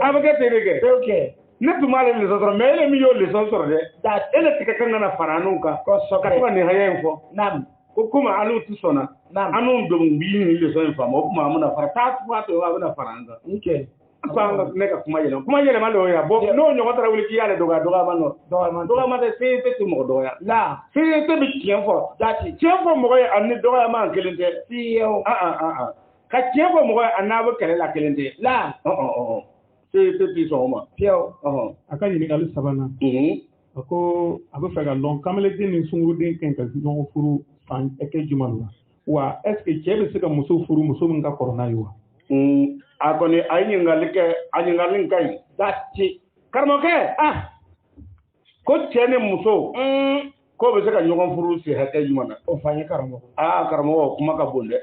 a bɛ kɛ ten de kɛ ne tun b'ale leçon sɔrɔ mɛ e min y'o leçon sɔrɔ dɛ e le tigɛ kan ka fara an kan ka to ka nin hakɛ in fɔ ko komi ale tɛ sɔnna an n'u dɔn b'i ni leçon in faamu o tuma an bɛna fara taa to a bɛna fara an kan Panga ne ka kuma yele ma do ya bo no nyogo tara wuli ki yale doga ma no doga ma de se te mo do ya la se te bi tien fo dati tien fo mo ya anni doga ma kelente si yo ka tien fo mo ya anaba kele la kelente la se te ti so ma pio aka yini alu sabana ako abu faga lon kamale din ni sunguru din ken ka no furu fan eke jumalu wa est ce que chebe se ka muso furu muso mun ka corona yo akoni ayingalin kai dati karmoke ko tiene muso ko be se ka nyogon furu si hake jumana o fanye karamo karamo kuma ka bonde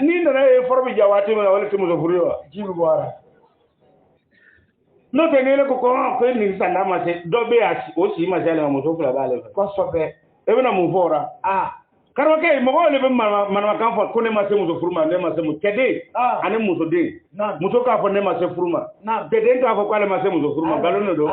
ni na e forbi jawati ma wala muso furu yo jibu boara no te ne ko ni sanda ma se do be o si ma jale muso fura bale ko sobe e bena mu fora karmoke mo le be man kan fo ko ne ma se muso furu ma ne ma se mu kede ane muso de muso ka fo ne ma se furu ma kede ka fo ko le ma se muso furu ma galono do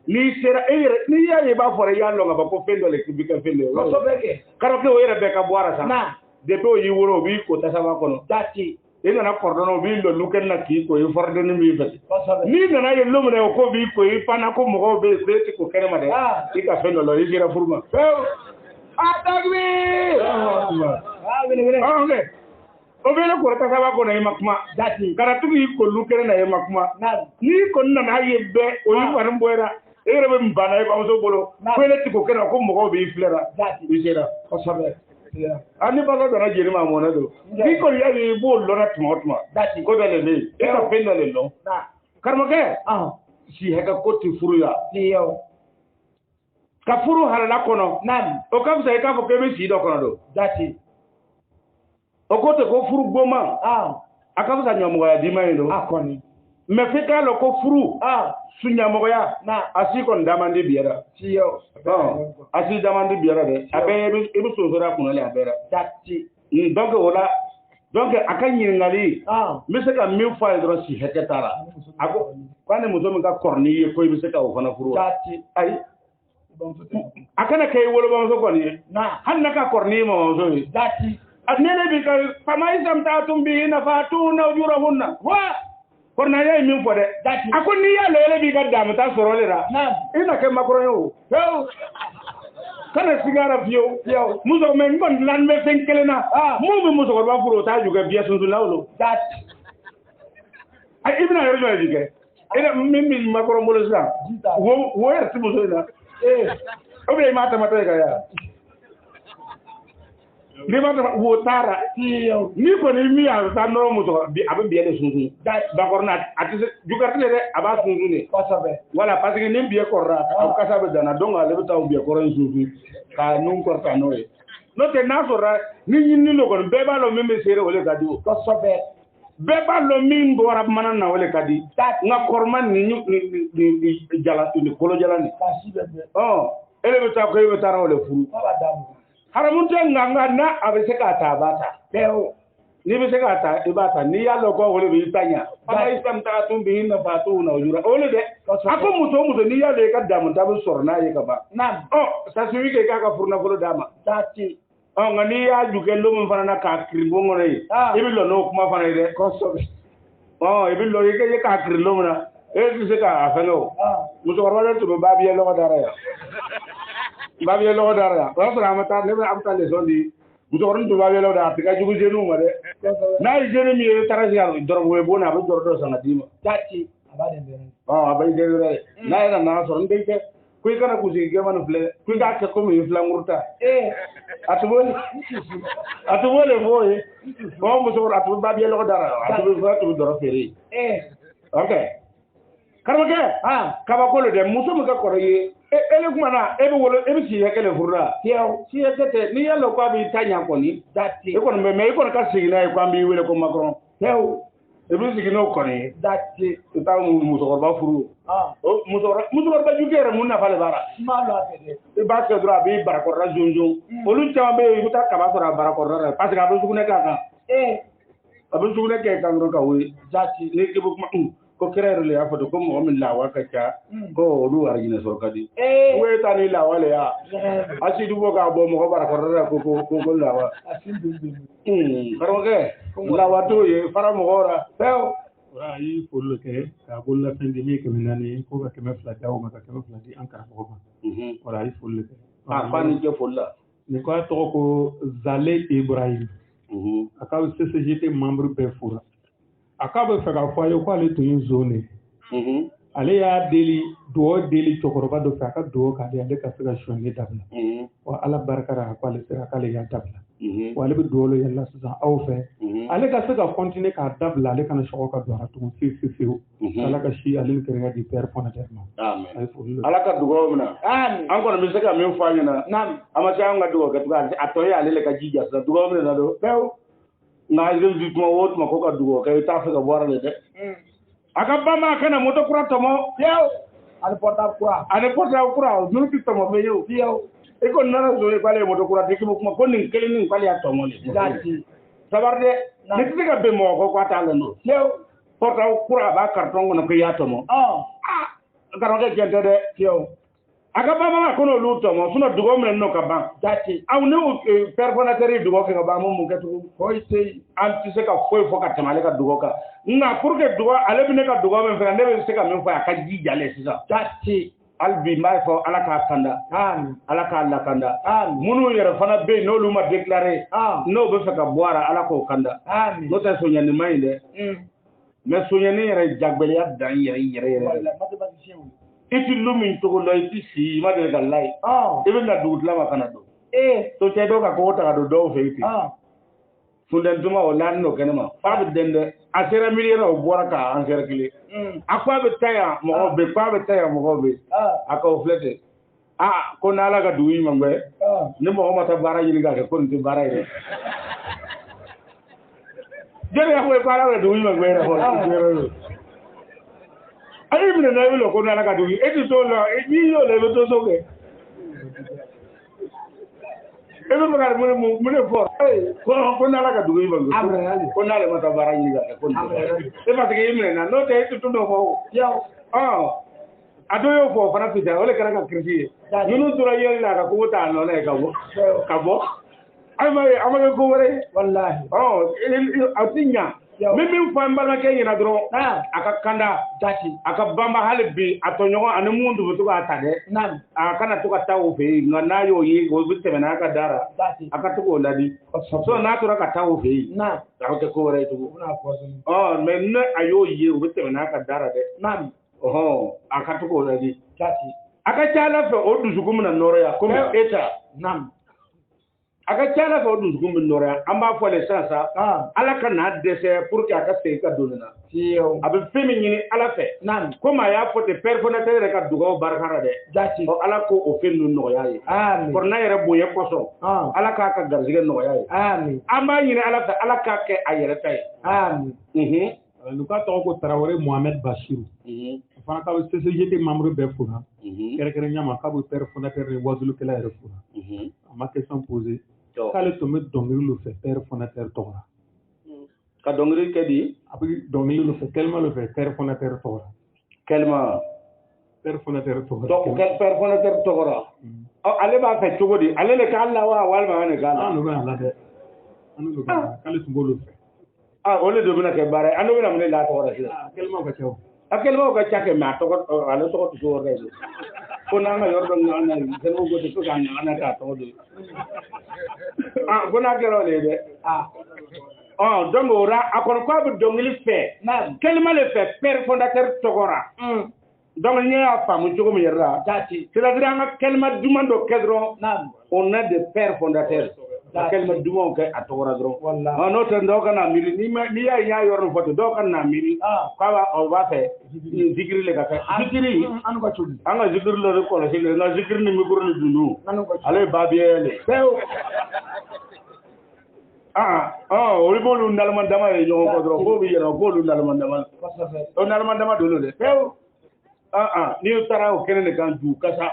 ni sera ni ya ye ba fore ya lo ngaba ko fendo le kibika fendo ko sobe ke karmoke o yere be ka boara sa de to yi woro bi ko ta sama kono dati ina na kordono bi lo luken na ki ko yi forde ni mi fati ni na ye lo mune ko bi ko yi pana ko mo be ti ko kene ma de ika fendo lo yi sera furu ma Atagwi! Okay. Obele ko ta saba ko na makuma dati karatu yi ko lukere na makuma ni ko na yebbe o yi waran boyra ere be mbana ko so bolo ko le ti ko kera ko mo be flera dati bisera ko sabe ani baga dara jeri ma mo na do ni ko ya yi bo lo na tuma dati ko dale ne e ka penda le lo karmoke si heka ko ti furu ya yo ka furu halala kono o ka fisa ka fo ke be si do kono do dati o ko te ko furu goma aka fisa nyamugo ya di mai do akoni me fika lo ko furu su nyamugo ya asi kon damandi biara si yo asi damandi biara de abe e bi so so ra kono le abera dati donc wala donc aka nyingali mi se ka mi fa do si heketara ako kwane muzo mi ka korni ko bi se ka o fana furu dati ai akana kay wolo ba so koni hanna ka korni mo so dati anene bi ka famay samta tumbi na fatu na ujurahunna wa korna yai min fode dati akon ni ya lele bi ka damta sorolera ina ke makro yo kana sigara fiyo muzo men gon lan me fenkelena mu muzo ko ba furo ta juga biya sun lawlo dati ay ibna yorjo jike ina min makro mo lo sa wo yer ti muzo ina obe mata ga ya ni mata wo tara ni ko ni mi ya ta no mo to bi abin biye de sunsun da korna ati jugarte de aba sunsun ne pasabe wala parce que ni biye korra ka kasabe dana donga le beta biye korra sunsun ka nun korta noe no te na sora ni lo ko be ba lo meme sere ole gadi pasabe be ba lo min do rab manan na ole kadi nga korman ni jala ni kolo jala ni ele beta ko e beta ole furu haramun te nganga na abese ka ta bata teo ni bese ka ta ibata ni ya lo ko ole bi tanya ba isam ta tum bi na fatu na ujura ole de ako muso ni ya le ka damu ta bu sorna ye ka ba sa suwi ke ka furna fulu dama tati ngani ya juke lo mun fana na ka kirbo ngore ibi lo no kuma fana de ko so ibi lo ye ke ka kirlo muna e se ka afelo muso warwa to ba biye lo dara ya babiye lo dara wa salamata ne ba amta le zondi muso warun to babiye lo dara tika jugu jenu ma de na jenu mi tara ya doro we bona ba doro do sanga dima tati abade bere abade bere na na so ndey ke kuy kana kusi ge man fle kuy ga ke ko mi fla ngurta atubole boye bo muso war atu babiye lo dara atu fa to doro feri okay karake kaba ko le de muso mu ka koroye ele kuma na ebe wolo ebe si yakele furra si yakete ni yalo kwa bi tanya ko ni dati e ko me ko ka sigina e kwa bi wele ko makron ebe sigino ko ni dati ta muso ko ba furu muso ko ba jugere mun na fale bara malo atede e ba ke dra bi bara ko rajonjo olu chama be yuta kaba so ra bara ko ra parce que abu sugune ka abu sugune ke kan ro ka we dati ne ke bu ko kirere le afa ko mo min la wa kacha ko du arjina so kadi we tani la wale ya asidu bo ga bo mo ko bara ko ko la wa asidu karwa ke la wa to ye fara mo ora Ora yi follo ke ka bolla fendi mi ke minani ko ka keme fla dawo ma ka keme fla di ankara ko ba. Ora yi follo ke. Pani ke folla. Ni ko to ko Zale Ibrahim. Aka CCGT membre be fura. Aka be fa ka fo yo ko ale to yin zone. Ale ya deli chokoroba do fa ka do ka de ka se ka shoni dabla. Wa ala barakara ko ale sera ka le ya dabla. Wa ale be do lo yalla sa aw fe. Ale ka se ka continuer ka dabla ale kana shoko ka do ara to fi. Ala ka shi ale kere di père fondateur ma. Amen. Ala ka dugo mina. Amen. An kono mi se ka min fa nyina. Nam. Ama ta nga dugo ka tuga atoye ale le ka jija sa dugo mina do. Bew. Na ile ditmo wot ma ko ka dugo ka ta fa ka bora le de. Aka bama kana moto kura tomo yow ale porta kura julu ki tomo fe yow e ko nana zo e bale moto kura dikimo kuma ko nin kelen nin bale atomo le dati sabarde ne tiga be mo ko kwata le no yow porta kura ba karton ko ya tomo garon ke gente de yow aka bama ko no lu tomo suno dugo men no ka ban dati aw ne o perfonateur dugo ke ba mo mun ketu ko ite anti se ka foi fo ka tamale ka dugo ka na pour que dugo ale bi ne ka dugo men fa ne be se ka men fa ka ji jale sisa dati albi mai fo ala ka kanda ala ka la kanda munu yere fana be no lu ma déclarer no be fa ka boara ala ko kanda no ta so nyani mai de mais so nyani yere jagbel ya dan yere iti lumin to lo iti si ma de galai even na du la ma kana do to te do ka ko ta do fe iti funden tuma o lan no kenema fa be dende asera miliere o bora ka ansera kili akwa be taya mo be kwa be taya mo be aka o flete ko na la ga duwi mangbe ni mo ma ta bara yini ga ko ni bara ire jere ya ko bara ga duwi mangbe ra ho ari mi na wi lo ko na la ga duwi e ti to lo e ni yo le to so ke ebe mo ga mo ne for ko na la ga duwi mangbe ko na le ma ta bara yini ga ko ni e ma ke mi na no te tu no ho yo adoyo fo fana fita ole kara ka kirfi nunu dura yeri la ka ko ta no le ka bo ama ko wore wallahi atinya mimi fa mbala ke yina dro aka kanda dati aka bamba halbi atonyo anu mundu butu ata de nan akana to ka tawo fe ngana yo yi go bitte na ka dara dati aka to ko ladi so na to ka tawo fe na aka ko wore to na ko men ayo yi go bitte na ka dara de nan aka to ko ladi dati aka chala fe o duzugu na noro ya comme eta nan aka chala fa odun gumbi nora amba fo le sasa ala kana dese pour que aka se ka donina tiyo abe femi nyini ala fe nan koma ya fo te perfonateur ka dugo barkara de dati o ala ko o fenu no yayi amen pour na yere boye koso ala ka ka garzige no yayi amen amba nyini ala fe ala ka ke ayere tay amen nous avons ko Traoré Mohamed Bachir fana ka CCGT membre be funa kere nyama ka bu père fondateur de Wazulu kala re funa ma question posée kale to me dongri lu fe père fondateur tora ka dongri ke di abi dongri lu fe kelma lu fe père fondateur tora kelma père fondateur tora donc quel père fondateur tora ale ba fe chogodi ale le ka Allah wa wal ma ne ka anu ba la de anu lu ba kale to bolu fe ole do bina ke bare anu bina mun la tora sila kelma ka chaw akelma ko chake ma to ko ale to ko to re ko na nga yordo nga na seno go to ga na ta to do ko na gero le de donc ora akon ko bu dongli fe na kelma le fe père fondateur togora donc ni a famu jogo mi yera dati c'est la dire kelma dumando kedro na on a de père fondateur kelma dumon ke atogora dro wallahi no to ndo kana miri ni ya yorno foto do kana miri kwa o ba fe zikiri le ka fe zikiri anu ko tudi anga zikiri le ko la zikiri na zikiri ni mi guru ni dunu ale babiele ori bolu ndalman dama e yo ko dro ko bi yero bolu ndalman dama o ndalman dama dolo de ni tara o kene kan du kasa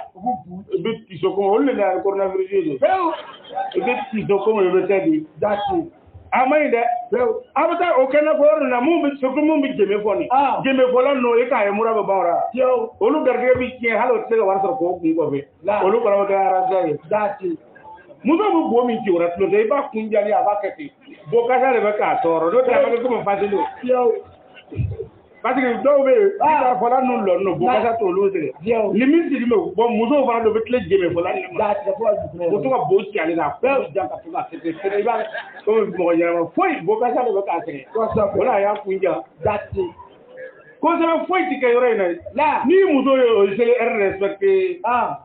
bi ti so ko le na coronavirus de bi ti so ko le tedi dati amai de abata o kene ko na mu bi so ko mu bi jeme foni jeme fola no e ka e mura ba bawra yo olu garde bi ki halo te war so ko ko be olu ko ma ga ra dati muso bu bo mi jora tlo de ba kunjali abakati bo kasa le ba ka toro do ta ba ko mo fasilo yo parce que dɔw bɛ yen i ka fɔla n'u lɔ n'o bɔ kasa t'olu tigɛ ni min sigi bɛ bon musow fana dɔ bɛ tile jɛmɛ fɔla ne ma o to ka bo ci ale la bɛɛ jan ka to ka fɛrɛ i b'a komi mɔgɔ ɲɛnama foyi bo kasa de bɛ k'a sɛgɛn o la a y'a kun ja dati kosɛbɛ foyi ti kɛ yɔrɔ in na ni muso ye o seli heure respecté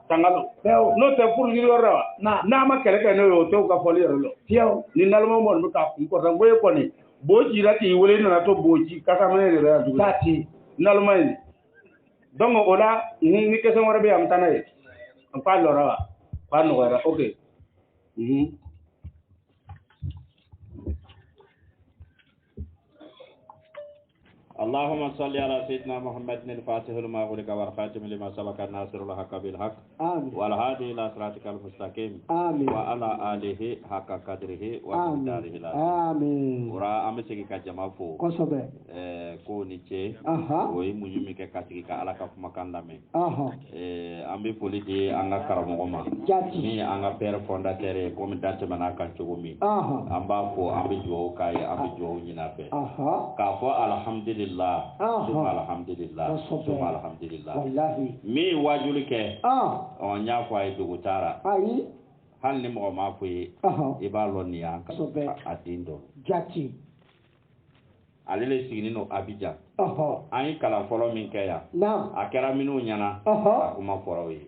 tangalo n'o tɛ furusiri yɔrɔ la wa n'a ma kɛlɛ kɛ n'o ye o tɛ ka fɔli yɛrɛ lɔ fiyewu ni nalima mɔni bɛ k'a kun kɔrɔ ko e kɔni bo cira k'i wele i nana to bo ci kasamɛ de bɛ yan dugu tati nalima in donc o la ni question wɛrɛ bɛ yan an bɛ taa n'a ye k'a lɔra wa k'a nɔgɔyara ok اللهم صل على سيدنا محمد الفاتح لما أغلق والخاتم لما سبق الناصر الحق بالحق والهادي إلى صراطك المستقيم وعلى آله حق قدره ومقداره العظيم ورا أمسك كجمافو كوني تي ويمجمي كاتيكا على كفما كان لامي أمي فوليدي أنا كراموما ni anga père fondateur comme date manaka chogumi amba fo ambi jo kai ambi jo nyina fe ka fo alhamdulillah alhamdulillah wallahi mi wajuli ke on nya fo ay dugu tara hal ni mo ma fo e ba lo ni an adindo jati alele sigini no abidjan an kala folo min kɛ ya a kɛra minnu ɲana a kuma fɔra ye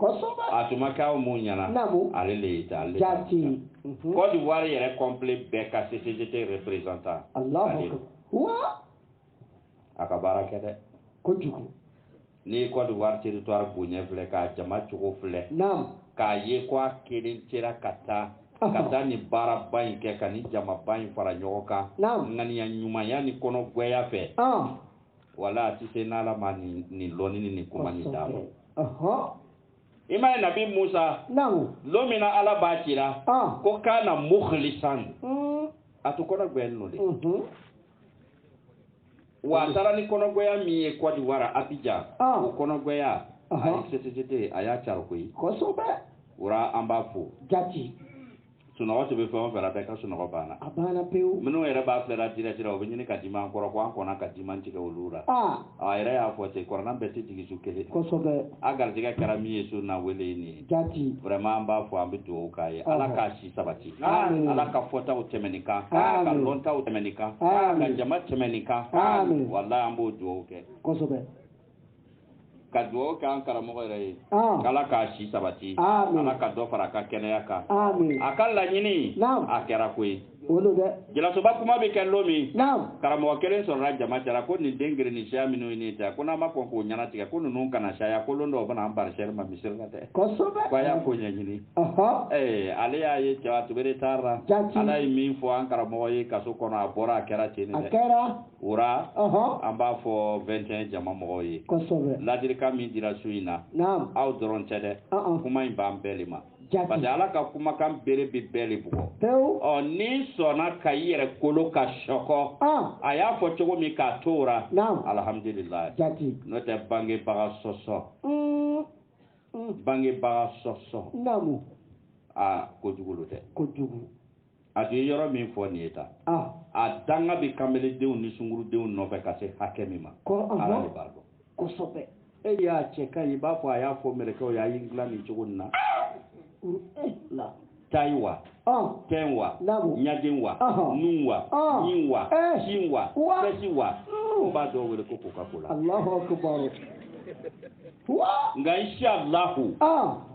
a tuma k'aw mun ɲana ale le ye ale jati Côte d'Ivoire yɛrɛ complet bɛɛ ka CCGT représentant a ka baara kɛ dɛ kojugu ni Côte d'Ivoire territoire bonya filɛ k'a jama cogo filɛ k'a ye ko a kelen sera ka taa ni baara ba in kɛ ka ni jama ba in fara ɲɔgɔn kan ŋaniya ɲumanya ni kɔnɔ gwɛya fɛ wala a ti se n'ala ma ni lɔni ni kuma ni d'a ma i ma ye nabi Musa lo min na ala b'a cira ko kana mukhlisan a to kɔnɔ gwɛyali nɔ de wa a taara ni kɔnɔgwɛya min ye Côte d'Ivoire Abidjan o kɔnɔgwɛya a ye CCGT a y'a cari koyi wura an b'a fo jati sunɔgɔ tɛ bɛ fɛn o fɛn bɛɛ ka sunɔgɔ banna a banna pewu minnu yɛrɛ b'a filɛ la direct la o bɛ ɲini ka dima an kɔrɔ ko an kɔnna ka dima tigɛ olu la a yɛrɛ y'a fɔ ten kɔrɔna bɛɛ tɛ jigin su kelen a garijɛgɛ kɛra min ye su na wele ye nin ye jati vraiment an b'a fɔ an bɛ dugawu k'a ye ala k'a si sabati ala ka fɔtaw tɛmɛ nin kan ka lɔntaw tɛmɛ nin kan ka jama tɛmɛ nin kan walahi an b'o dugawu kɛ kosɛbɛ ka dugawu kɛ an karamɔgɔ yɛrɛ ye ala k'a si sabati ala ka dɔ fara a ka kɛnɛya kan a ka laɲini a kɛra koyi jalasoba kuma bɛ kɛ don min karamɔgɔ kelen sɔrɔla jama cɛla ko nin den geren ni siya minnu ye nin ta ko n'a ma kɔn k'o ɲɛnatigɛ ko ninnu kana saya ko don dɔw bɛna an barisɛri ma misiri la dɛ ko a y'a ko ɲɛɲini ale y'a ye cɛwa tubere taara ala ye min fɔ an karamɔgɔ ye kaso kɔnɔ a bɔra a kɛra ten dɛ wura an b'a fɔ 21 jama mɔgɔw ye ladirikan min dira su in na aw dɔrɔn tɛ dɛ kuma in b'an bɛɛ le ma parce que ala ka kumakan bere bɛ bɛɛ le bugɔ ni sɔnna ka i yɛrɛ kolo ka sɔkɔ a y'a fɔ cogo min k'a tora alhamdulillah n'o tɛ bangebaga sɔsɔ kojugu lo tɛ a tun ye yɔrɔ min fɔ nin ye tan a danga bɛ kanbɛlɛdenw ni sungurudenw nɔfɛ ka se hakɛ min ma ala de b'a dɔn kosɛbɛ e y'a cɛ ka ɲi i b'a fɔ a y'a fɔ mɛlɛkɛw ye a y'i dilan nin cogo nin na tayi wa tɛn wa ɲaden wa nun wa yin wa sin wa fɛsi wa n b'a dɔw wele ko Coca-Cola nka inshallahu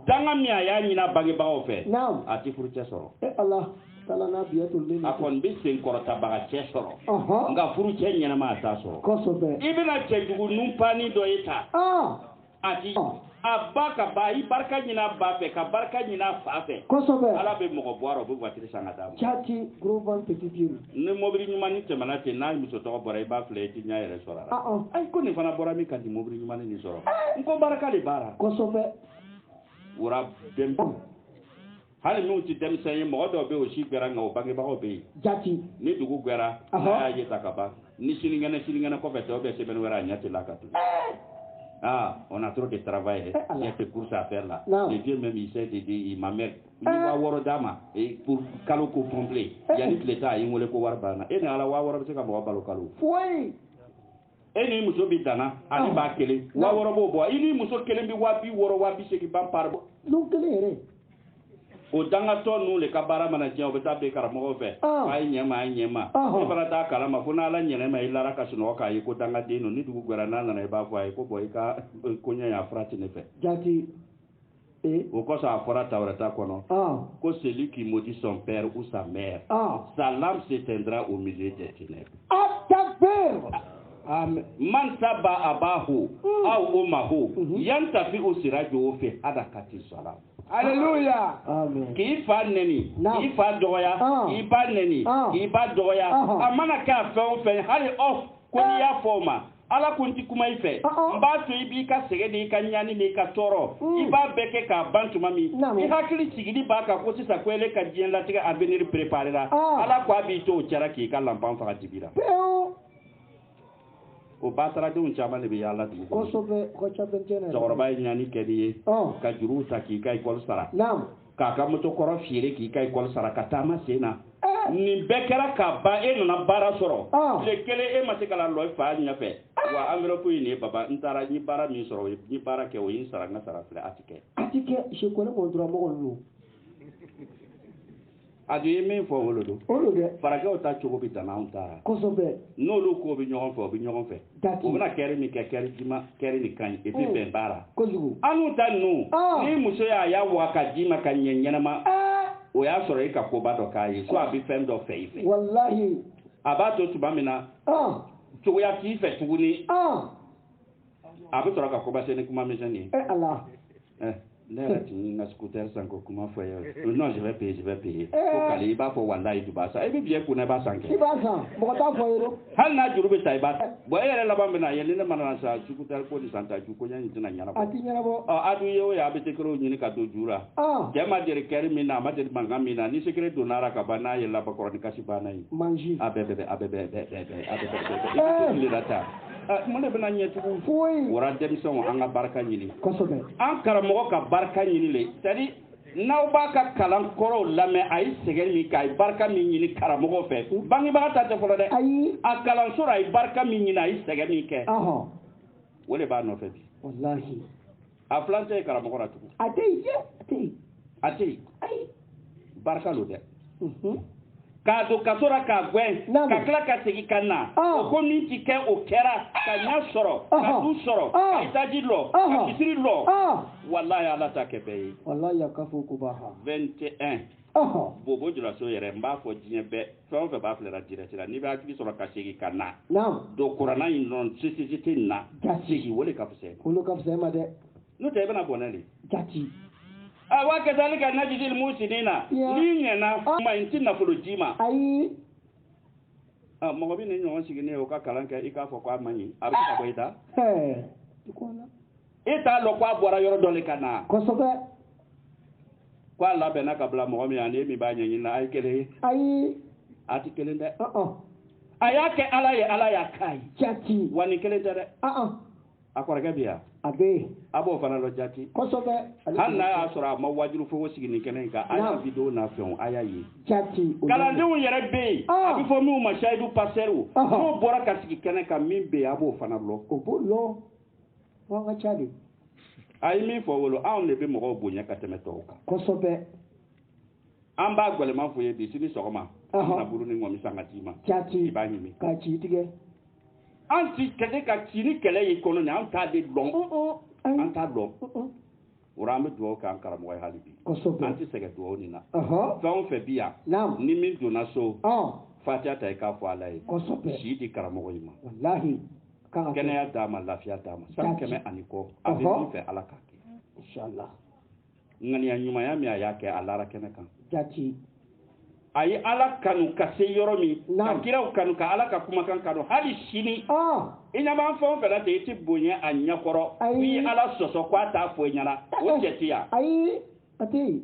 danga min a y'a ɲina bangebagaw fɛ a ti furu cɛ sɔrɔ a kɔni bɛ sen kɔrɔtabaga cɛ sɔrɔ nka furu cɛ ɲɛnama a t'a sɔrɔ i bɛna cɛjugu nunpani dɔ ye ta a ti a ba ka ba i barika ɲina ba fɛ ka barika ɲina fa fɛ ala bɛ mɔgɔ bɔ a la o bɛ voiture san ka d'a ma ni mobili ɲuman ni tɛmɛna ten n'a muso tɔgɔ bɔra i b'a filɛ i tɛ ɲɛ yɛrɛ sɔrɔ a la ayi ko nin fana bɔra min ka di mobili ɲuman nin sɔrɔ n ko barika de b'a la wura denmisɛn hali n'u tɛ denmisɛn ye mɔgɔ dɔw bɛ yen o si gwɛra nka o bangebagaw bɛ yen ni dugu gwɛra n'a y'a ye ta ka ban ni sinikɛnɛ kɔfɛ tɔw bɛ sɛbɛnni wɛrɛ a ɲɛ tɛ la ka tugu on a trop de travail il y a des courses à faire là le Dieu même il sait de dire ma mère il va waro dama et pour kalo ko complet yani tile ta yi wele ko war bana e ni ala wa waro bɛ se ka mɔgɔ balo kalo eni muso bi dana ani ba kele wa woro bo bo ini muso kele bi wa bi woro wa bi segi ban parbo non kele re o danga to nu le ka bara mana je o be tabe karamo fe ay nyema e bara ta kala ma funa la nyene ma ilara ka suno ka yi ko danga dino ni dugu gwara na na ba ko ay ko boy ka ko nya ya frati ne fe jati au cas à fora taurata kono que celui qui maudit son père ou sa mère sa lame s'éteindra au milieu des ténèbres amen man saba abahu au umahu yantafi usirajo fi hadakati salam Alléluia. amen ki fa neni ki fa doya ki ba neni ki ba doya amana ka fe o fe hali off ko ni ya forma ala kunti kuma ife mba to ibi ka segede ka nyani ne ka toro iba beke ka bantu mami i hakili sigidi ba ka ko sisa kwele ka dien la tiga avenir préparer la ala kwa bi to chara ki ka lampan fa dibira o batara de un chama le bi yalla du ko sobe ko chabentene so roba nyani kedi ka juru ta ki ka ikol sara ka moto koro fiere ki ka ikol sara ka tama sena ni bekera ka ba e na bara soro le kele e matikala lo fa nya fe wa amro ko ni baba ntara ni bara mi soro ni bara ke o yin sara nga sara fle atike je ko le mo dro mo lo adu yeme fo wolodo olodo faraga o ta chogo bi tana untara ko sobe no lo ko bi nyogon fe o bana kere mi ke kere jima kere ni kan e bi ben bara ko zugu anu ta nu ni muso ya wa ka jima kan nyenyana ma o ya soro e ka ko ba do kai so abi fem do fe ife wallahi abato tubamina to ya ki fe tuguni abi soro ka ko ba se ni kuma mi jani Allah Là, tu n'as scooter sans comment faire. Non, je vais payer. Faut qu'aller, il va pour Wallahi du Bassa. Et bien, qu'on n'a pas sans que. Il va sans. Bon, t'as fait. Hal na juru be taiba. Bo yere la bambe na yele manana sa scooter ko di santa ju ko nyani tana nyana. Ati nyana bo. Adu yo ya be tekro nyini ka do jura. Jema dire keri mina ma dire manga mina ni secret donara ka bana yela ba ko ni kasi bana yi. Manji. Abebe. Ni data. Mone bena nyetu foi wora demison anga barka nyini kosobe an karamo ka barka nyini le tadi naw ba ka kalan koro lame ay segel mi kay barka mi nyini karamo fe bangi ba ta te folo de ayi a kalan sura ay barka mi nyini ay segel mi ke wole ba no fe bi wallahi a flante karamo ko ratu ate ay barka lo de ka do kasora ka gwen ka kla ka segi kana o ko min ti ke o kera ka nya soro ka du soro ka itaji lo ka kisiri lo wallahi ala ta ke be wallahi yakafu kubaha 21 bobo jura so yere mba fo jiye be fon fe ba flera directeur ni ba kili soro ka segi kana do qur'ana in non sisiti na segi wole ka fse ma de no te bana bonali jati awa kadhalika najidil musinina linyena ma intina fulujima ai mo bi ne nyon sigine o ka kalanka ika fo kwa manyi abi ka boita ikona ita lo kwa bora yoro dole kana kosobe kwa la bena ka bla mo mi ani mi ba nyanyi na ai kele ai ati kele nda ayake ala ya kai jati wani kele dere akwara gabia abe abo fana lo jati kosobe hanna asura ma wajuru fo wosigini kenen ka aya video na fion aya yi jati kala ndewu yere be abi fo mi ma shaidu passeru fo bora ka sigi kenen ka min be abo fana lo obo lo wanga chali ay mi fo wolo an le be mo bonya ka teme to ka kosobe amba gwele ma fo ye bi sini sogoma na buru ni ngomi sangati ma jati ibani mi ka chi tige anti kede ka tini kele yi kono ni an ta de long an ta long urame do ka an karamo ay halibi anti sege do ni na fon fe biya ni min do na so fatia ta ka fo alai si di karamo yi ma wallahi ka kene ya dama lafiya dama san keme aniko abi fe alaka inshallah ngani ya nyuma ya mi ayake alara kene kan jati ayi ala kanu ka se yoro mi ka kiraw kanu ka ala ka kuma kan kanu hali sini ina man fon fela te ti bonya anya koro wi ala soso kwa ta fo nyana o chetiya ayi ati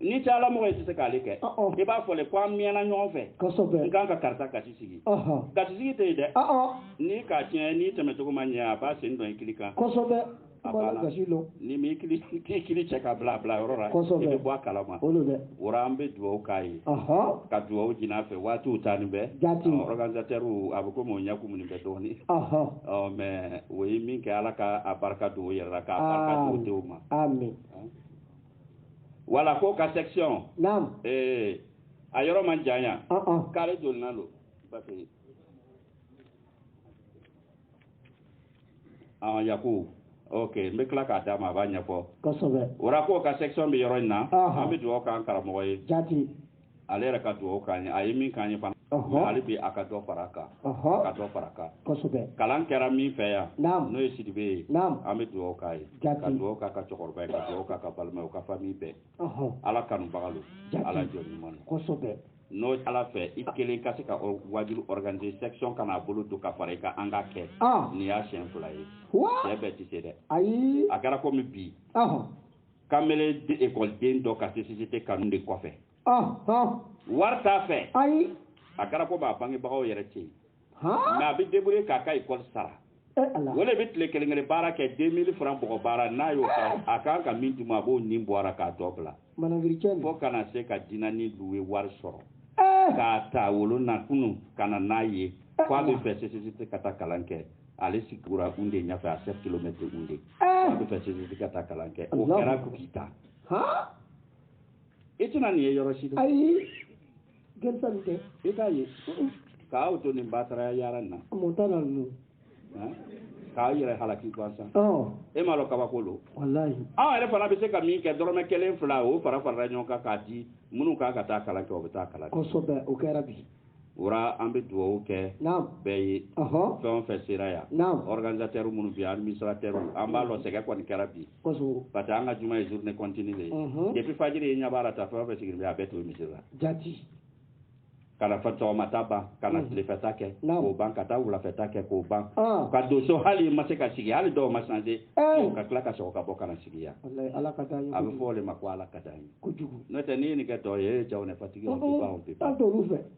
ni tɛ ala mɔgɔ ye tɛ se k'ale kɛ i b'a fɔ le ko an mɛnna ɲɔgɔn fɛ n kan ka karisa gasi sigi gasi sigi tɛ yen dɛ ni k'a tiɲɛ ni tɛmɛcogo ma ɲɛ a b'a sen dɔn i kili kan ni m'i kili cɛ ka bila yɔrɔ la i bɛ bɔ a kalama wara an bɛ dugawu k'a ye ka dugawu ɲini a fɛ waatiw taa nin bɛɛ organisateur a bɛ komi o ɲɛkun minnu bɛ dɔɔnin mais o ye min kɛ ala ka a barika don o yɛrɛ la k'a barika don o denw ma wala ko ka section a yɔrɔ man janya k'ale jolina don bafiri yaku ok n bɛ tila k'a d'a ma a b'a ɲɛfɔ wala ko ka section bɛ yɔrɔ in na an bɛ dugawu k'an karamɔgɔ ye ale yɛrɛ ka dugawu k'an ye a ye min k'an ye fana ale bi a ka dɔ fara a kan ka dɔ fara a kan kalan kɛra min fɛ yan n'o ye Sidibe ye an bɛ dugawu k'a ye ka dugawu k'a ka cɛkɔrɔba ye ka dugawu k'a ka balima ye o ka famille bɛɛ ala kanubaga lo ala jɔn ɲuman n'o ala fɛ i kelen ka se ka wajulu organiser section kana bolo don ka fara i ka an ka kɛ ni y'a siɲɛ fila ye cɛ bɛɛ tɛ se dɛ a kɛra komi bi Kanbele école dɔ ka se société kanu de kɔfɛ wari t'a fɛ a kɛra ko b'a bangebagaw yɛrɛ cɛ mais a bɛ débrouiller k'a ka école sara o le bɛ tile kelen baara kɛ 2000 francs bɔgɔ baara n'a y'o kɛ a kan ka min d'u ma a b'o nin bɔ a la k'a tɔ bila fo kana se ka dinani louer wari sɔrɔ k'a ta wolo na kunu kana n'a ye fo a bɛ fɛ CCT ka taa kalan kɛ ale sigura Unde ɲɛfɛ a 7 km Unde a bɛ fɛ CCT ka taa kalan kɛ o kɛra Kita i tɛna nin ye yɔrɔ si dɔn i t'a ye k'aw to nin bataraya yaara nin na k'a yɛrɛ halaki gansan e m'a dɔn kabako lo an yɛrɛ fana bɛ se ka min kɛ dɔrɔmɛ 1 2 o fara-farala ɲɔgɔn kan k'a di minnu kan ka taa kalan kɛ o bɛ taa kalan kɛ kosɛbɛ o kɛra bi wara an bɛ dugawu kɛ bɛɛ ye fɛn o fɛn sera yan organisateur minnu bɛ yan administrateur an b'a dɔn sɛgɛn kɔni kɛra bi parce que an ka juma ye journée continue de ye depuis fajiri ye ɲɛ b'a la ta fɛn o fɛn sigilen bɛ a bɛɛ to misiri la kana fa tɔgɔmata ban kana tilefɛta kɛ k'o ban ka taa wulafɛta kɛ k'o ban ka don so hali ma se ka sigi hali dɔw ma changer ka tila ka sɔgɔ ka bɔ kana sigi yan a bɛ fɔ o de ma ko ala ka d'an ye n'o tɛ n'i ye nin kɛ tɔ ye jaw ne fatigi on peut pas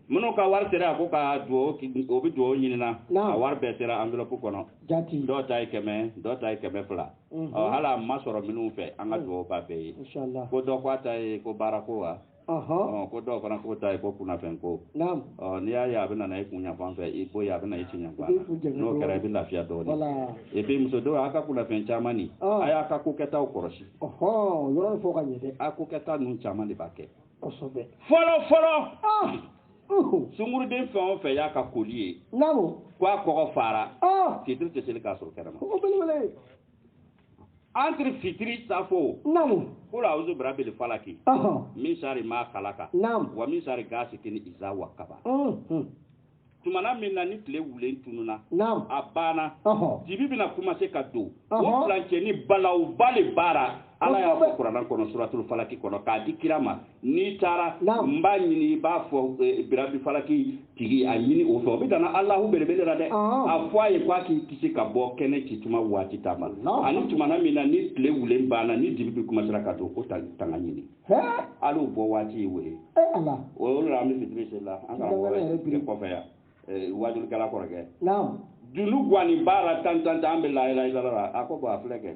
minnu ka wari sera a ko ka dugawu o bɛ dugawu ɲinina a wari bɛɛ sera enveloppe kɔnɔ dɔw ta ye 100 dɔw ta ye 200 hali a ma sɔrɔ minnu fɛ an ka dugawu ba bɛɛ ye ko dɔ ko a ta ye ko baara ko wa ko dɔw fana ko ta ye ko kunnafɛn ko n'i y'a ye a bɛ na i kun ɲafan fɛ i ko ye a bɛ na i ci ɲafan n'o kɛra i bɛ lafiya dɔɔnin et puis muso dɔw a ka kunnafɛn caman nin a y'a ka ko kɛtaw kɔlɔsi yɔrɔ fɔ ka ɲɛ dɛ a ko kɛta ninnu caman de b'a kɛ fɔlɔ sunguruden fɛn o fɛn y'a ka koli ye ko a kɔgɔ fara fitiri tɛ seli k'a sɔrɔ kɛnɛma entre fitiri safo kula auzu birabil falaki min sari ma kalaka wa min sari gasi kini iza wakaba tumana min na ni tile wulen tununa a bana jibi bina kuma se ka do o planche ni balaw bale bara ala y'a fɔ kuranɛ kɔnɔ suratul falaki kɔnɔ k'a di kira ma n'i taara n b'a ɲini i b'a fɔ birabil falaki tigi a ɲini o fɛ o bɛ dana alahu belebele la dɛ a fɔ a ye k'a k'i kisi ka bɔ kɛnɛ ci tuma waati ta ma ani tumana min na ni tile wulen banna ni jibi bɛ kuma sera ka do ko tanga ɲini hali o bɔ waati ye o ye o de la an bɛ fitiri seli la an karamɔgɔ yɛrɛ kɔfɛ yan wajulikɛla kɔrɔkɛ dunu gwani baara tan an bɛ la a ko bɔn a filɛ kɛ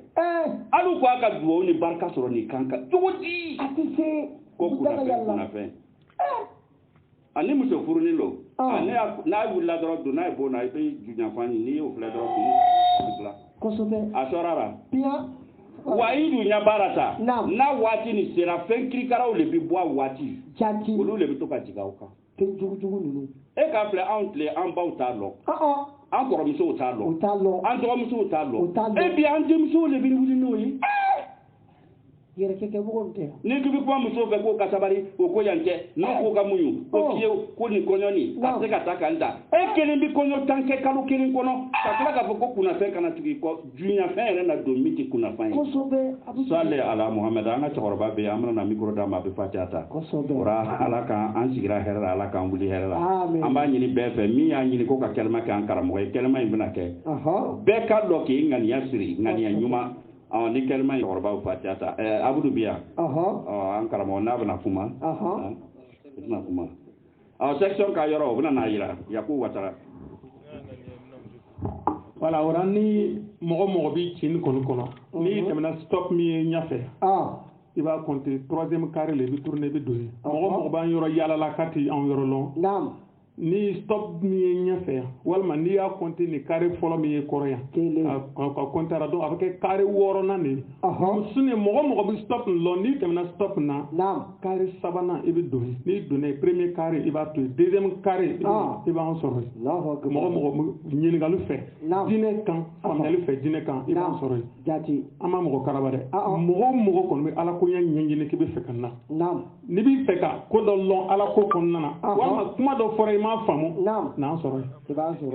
hali ko a ka duwawu ni barika sɔrɔ nin kan kan cogo di a tɛ se ko kunnafɛn ani muso furunin lo n'a wulila dɔrɔn don n'a ye bon na i bɛ juɲafan ɲini n'i y'o filɛ dɔrɔn kosɛbɛ a sɔrɔ la wa i dun ɲɛ baara ta n'a waati nin sera fɛn kirikaraw de bɛ bɔ a waati olu de bɛ to ka jigin aw kan jugujugu ninnu e k'a filɛ anw tile an baw t'a dɔn an kɔrɔmusow t'a dɔn an dɔgɔmusow t'a dɔn e bi an denmusow de bɛ wuli n'o ye ni k'i bɛ kuma musow fɛ k'o ka sabali o ko yan cɛ n'o ko ka muɲu ko fiyewu ko nin kɔɲɔni ka se ka taa kan ta e kelen bɛ kɔɲɔ tan kɛ kalo kelen kɔnɔ ka tila k'a fɔ ko kunnafɛn kana tugu i kɔ juɲafɛn yɛrɛ na don min tɛ kunnafɛn ye sale ala muhammed an ka cɛkɔrɔba bɛ yen an bɛna na micro d'a ma a bɛ fatiha ta ora ala kan an sigira hɛrɛ la ala k'an wuli hɛrɛ la an b'a ɲini bɛɛ fɛ min y'a ɲini ko ka kɛlɛma kɛ an karamɔgɔ ye kɛlɛma in bɛna kɛ bɛɛ ka dɔn k'i ŋaniya siri ŋaniya ɲuman ni kalima yorba fatiata abudu biya an karamo na bana kuma na kuma section ka yoro bana na yira yaku watara voilà orani mogo bi chin kono ni temna stop mi nyafe il va compter troisième carré le bi tourner bi doyi mogo ban yoro yala la kati en yoro long nam ni stop mi nyafe walma ni ya compter ni carré folo mi koroya ko comptera do avec carré woro na ni musune mogo bi stop lo ni temna stop na carré sabana ibi doyi ni donner premier carré il va to deuxième carré il va en sortir mogo ñini galu fe dine kan famel fe dine kan il va en sortir jati ama mogo karabade mogo kon mi ala ko ñi ke be fe kan na ni bi fe ka ko do lon ala ko kon na walma kuma do fore ma famu na soro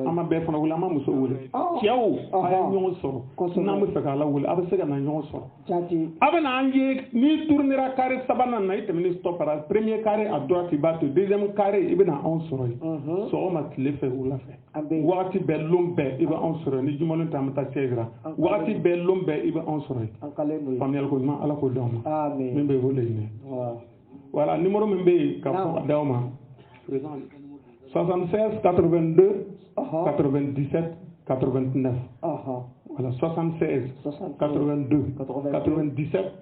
ama be fana wala ma muso wala ciaw ay ñoo soro na mu fe ka la wala aba sega na ñoo soro jati aba na anje ni tournera carré sabana na item ni stoppera premier carré à droite il va to deuxième carré ibna on soro so ma le fe wala fe wakati be lumbe iba on soro ni jumalon tamata segra wakati be lumbe iba on soro famel ko ma ala ko dama amen min be wole ni voilà numéro min be ka dawma 76 82 97 89 voilà 76 82 97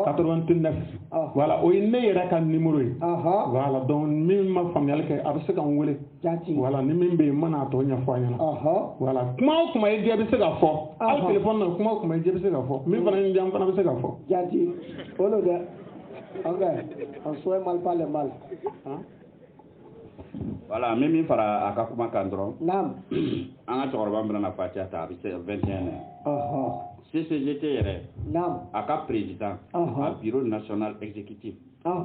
89 voilà o inne yera kan numéro yi voilà donc min ma familial ke abse kan wele voilà ni min be mana to nya fo nya voilà kuma e jebi se ga fo al téléphone kuma e jebi se ga fo min fana njam fana be se ga fo jati olo de okay on soit mal pas le mal voilà même fara aka kuma kan dron nam an ka chorba mbana na fatia ta bi 21 CCGT yere nam aka président a bureau national exécutif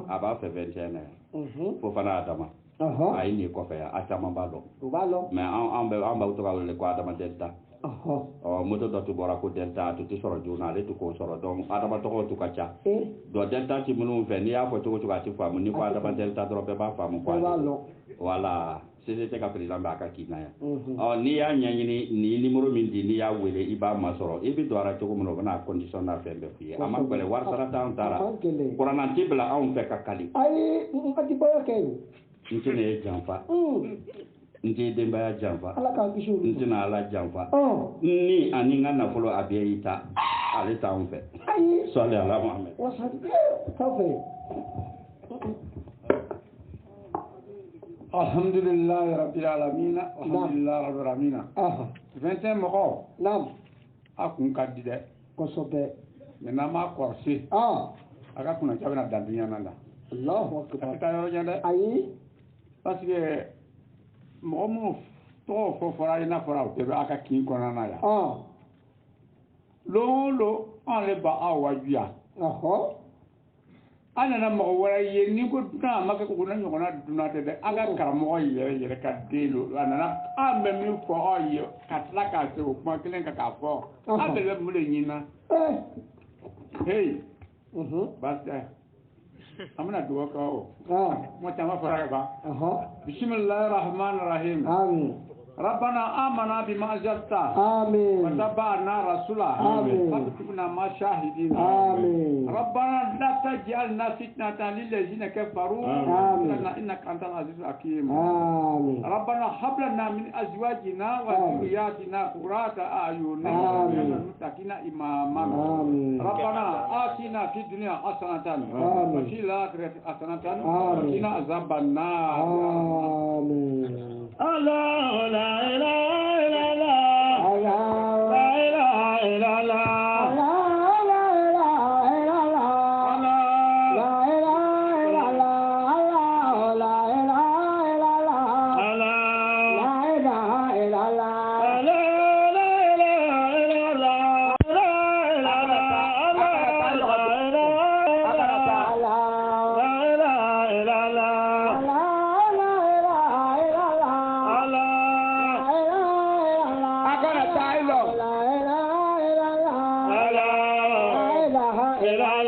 aba fait 21 fo fana adama ay ni ko fe a chama balo mais an ba to ka le ko adama delta moto do to bora ko delta to ti soro journal to ko soro donc adama to ko to kacha do delta ti munu fe ni ya fo to ka ti famu ni ko adama delta do be ba famu ko voilà c'était ka président ba ka kina ya ni ya nyanyini ni numéro min di ni ya wele iba ma soro ibi do ara to ko muno na condition na fe be fi ama kwele war sara ta ontara qur'an tibla on fe ka kali ay ati boyo kay ntine jamfa nti demba ya jamfa ala ka bishu ntina ala jamfa ni ani ngana folo abiita ale ta on fe salli ala muhammad wasadi tafe alhamdulillah rabbil alamin alhamdulillah rabbil alamin 21 moko nam akun kadide ko sobe mena ma korsi aga kuna jabna dandunya nanda allahu akbar ta yo nyande ayi parce que mo to fo fora ina fora te aka kin kona na ya lo on le ba awajia ana na mo wara ye ni ko na maka ko na nyona duna te de aga karamo ye ka delo ana na ambe mi fo oye katla ka se o kuma kelen ka fo abe le mule nyina hey basta amna duwa ka o mo tama fara ba bismillahir rahmanir rahim amin ربنا آمنا بما أنزلت آمين واتبعنا رسولا فاكتبنا مع الشاهدين ربنا لا تجعلنا فتنة للذين كفروا إنك أنت العزيز الحكيم ربنا هب لنا من أزواجنا وذرياتنا قرة أعين واجعلنا للمتقين إماما ربنا آتنا في الدنيا حسنة وفي الآخرة حسنة وقنا عذاب النار الله لا إله إلا الله لا إله إلا الله لا إله إلا الله لا إله إلا الله لا إله إلا الله لا إله إلا الله لا إله إلا الله لا إله إلا الله la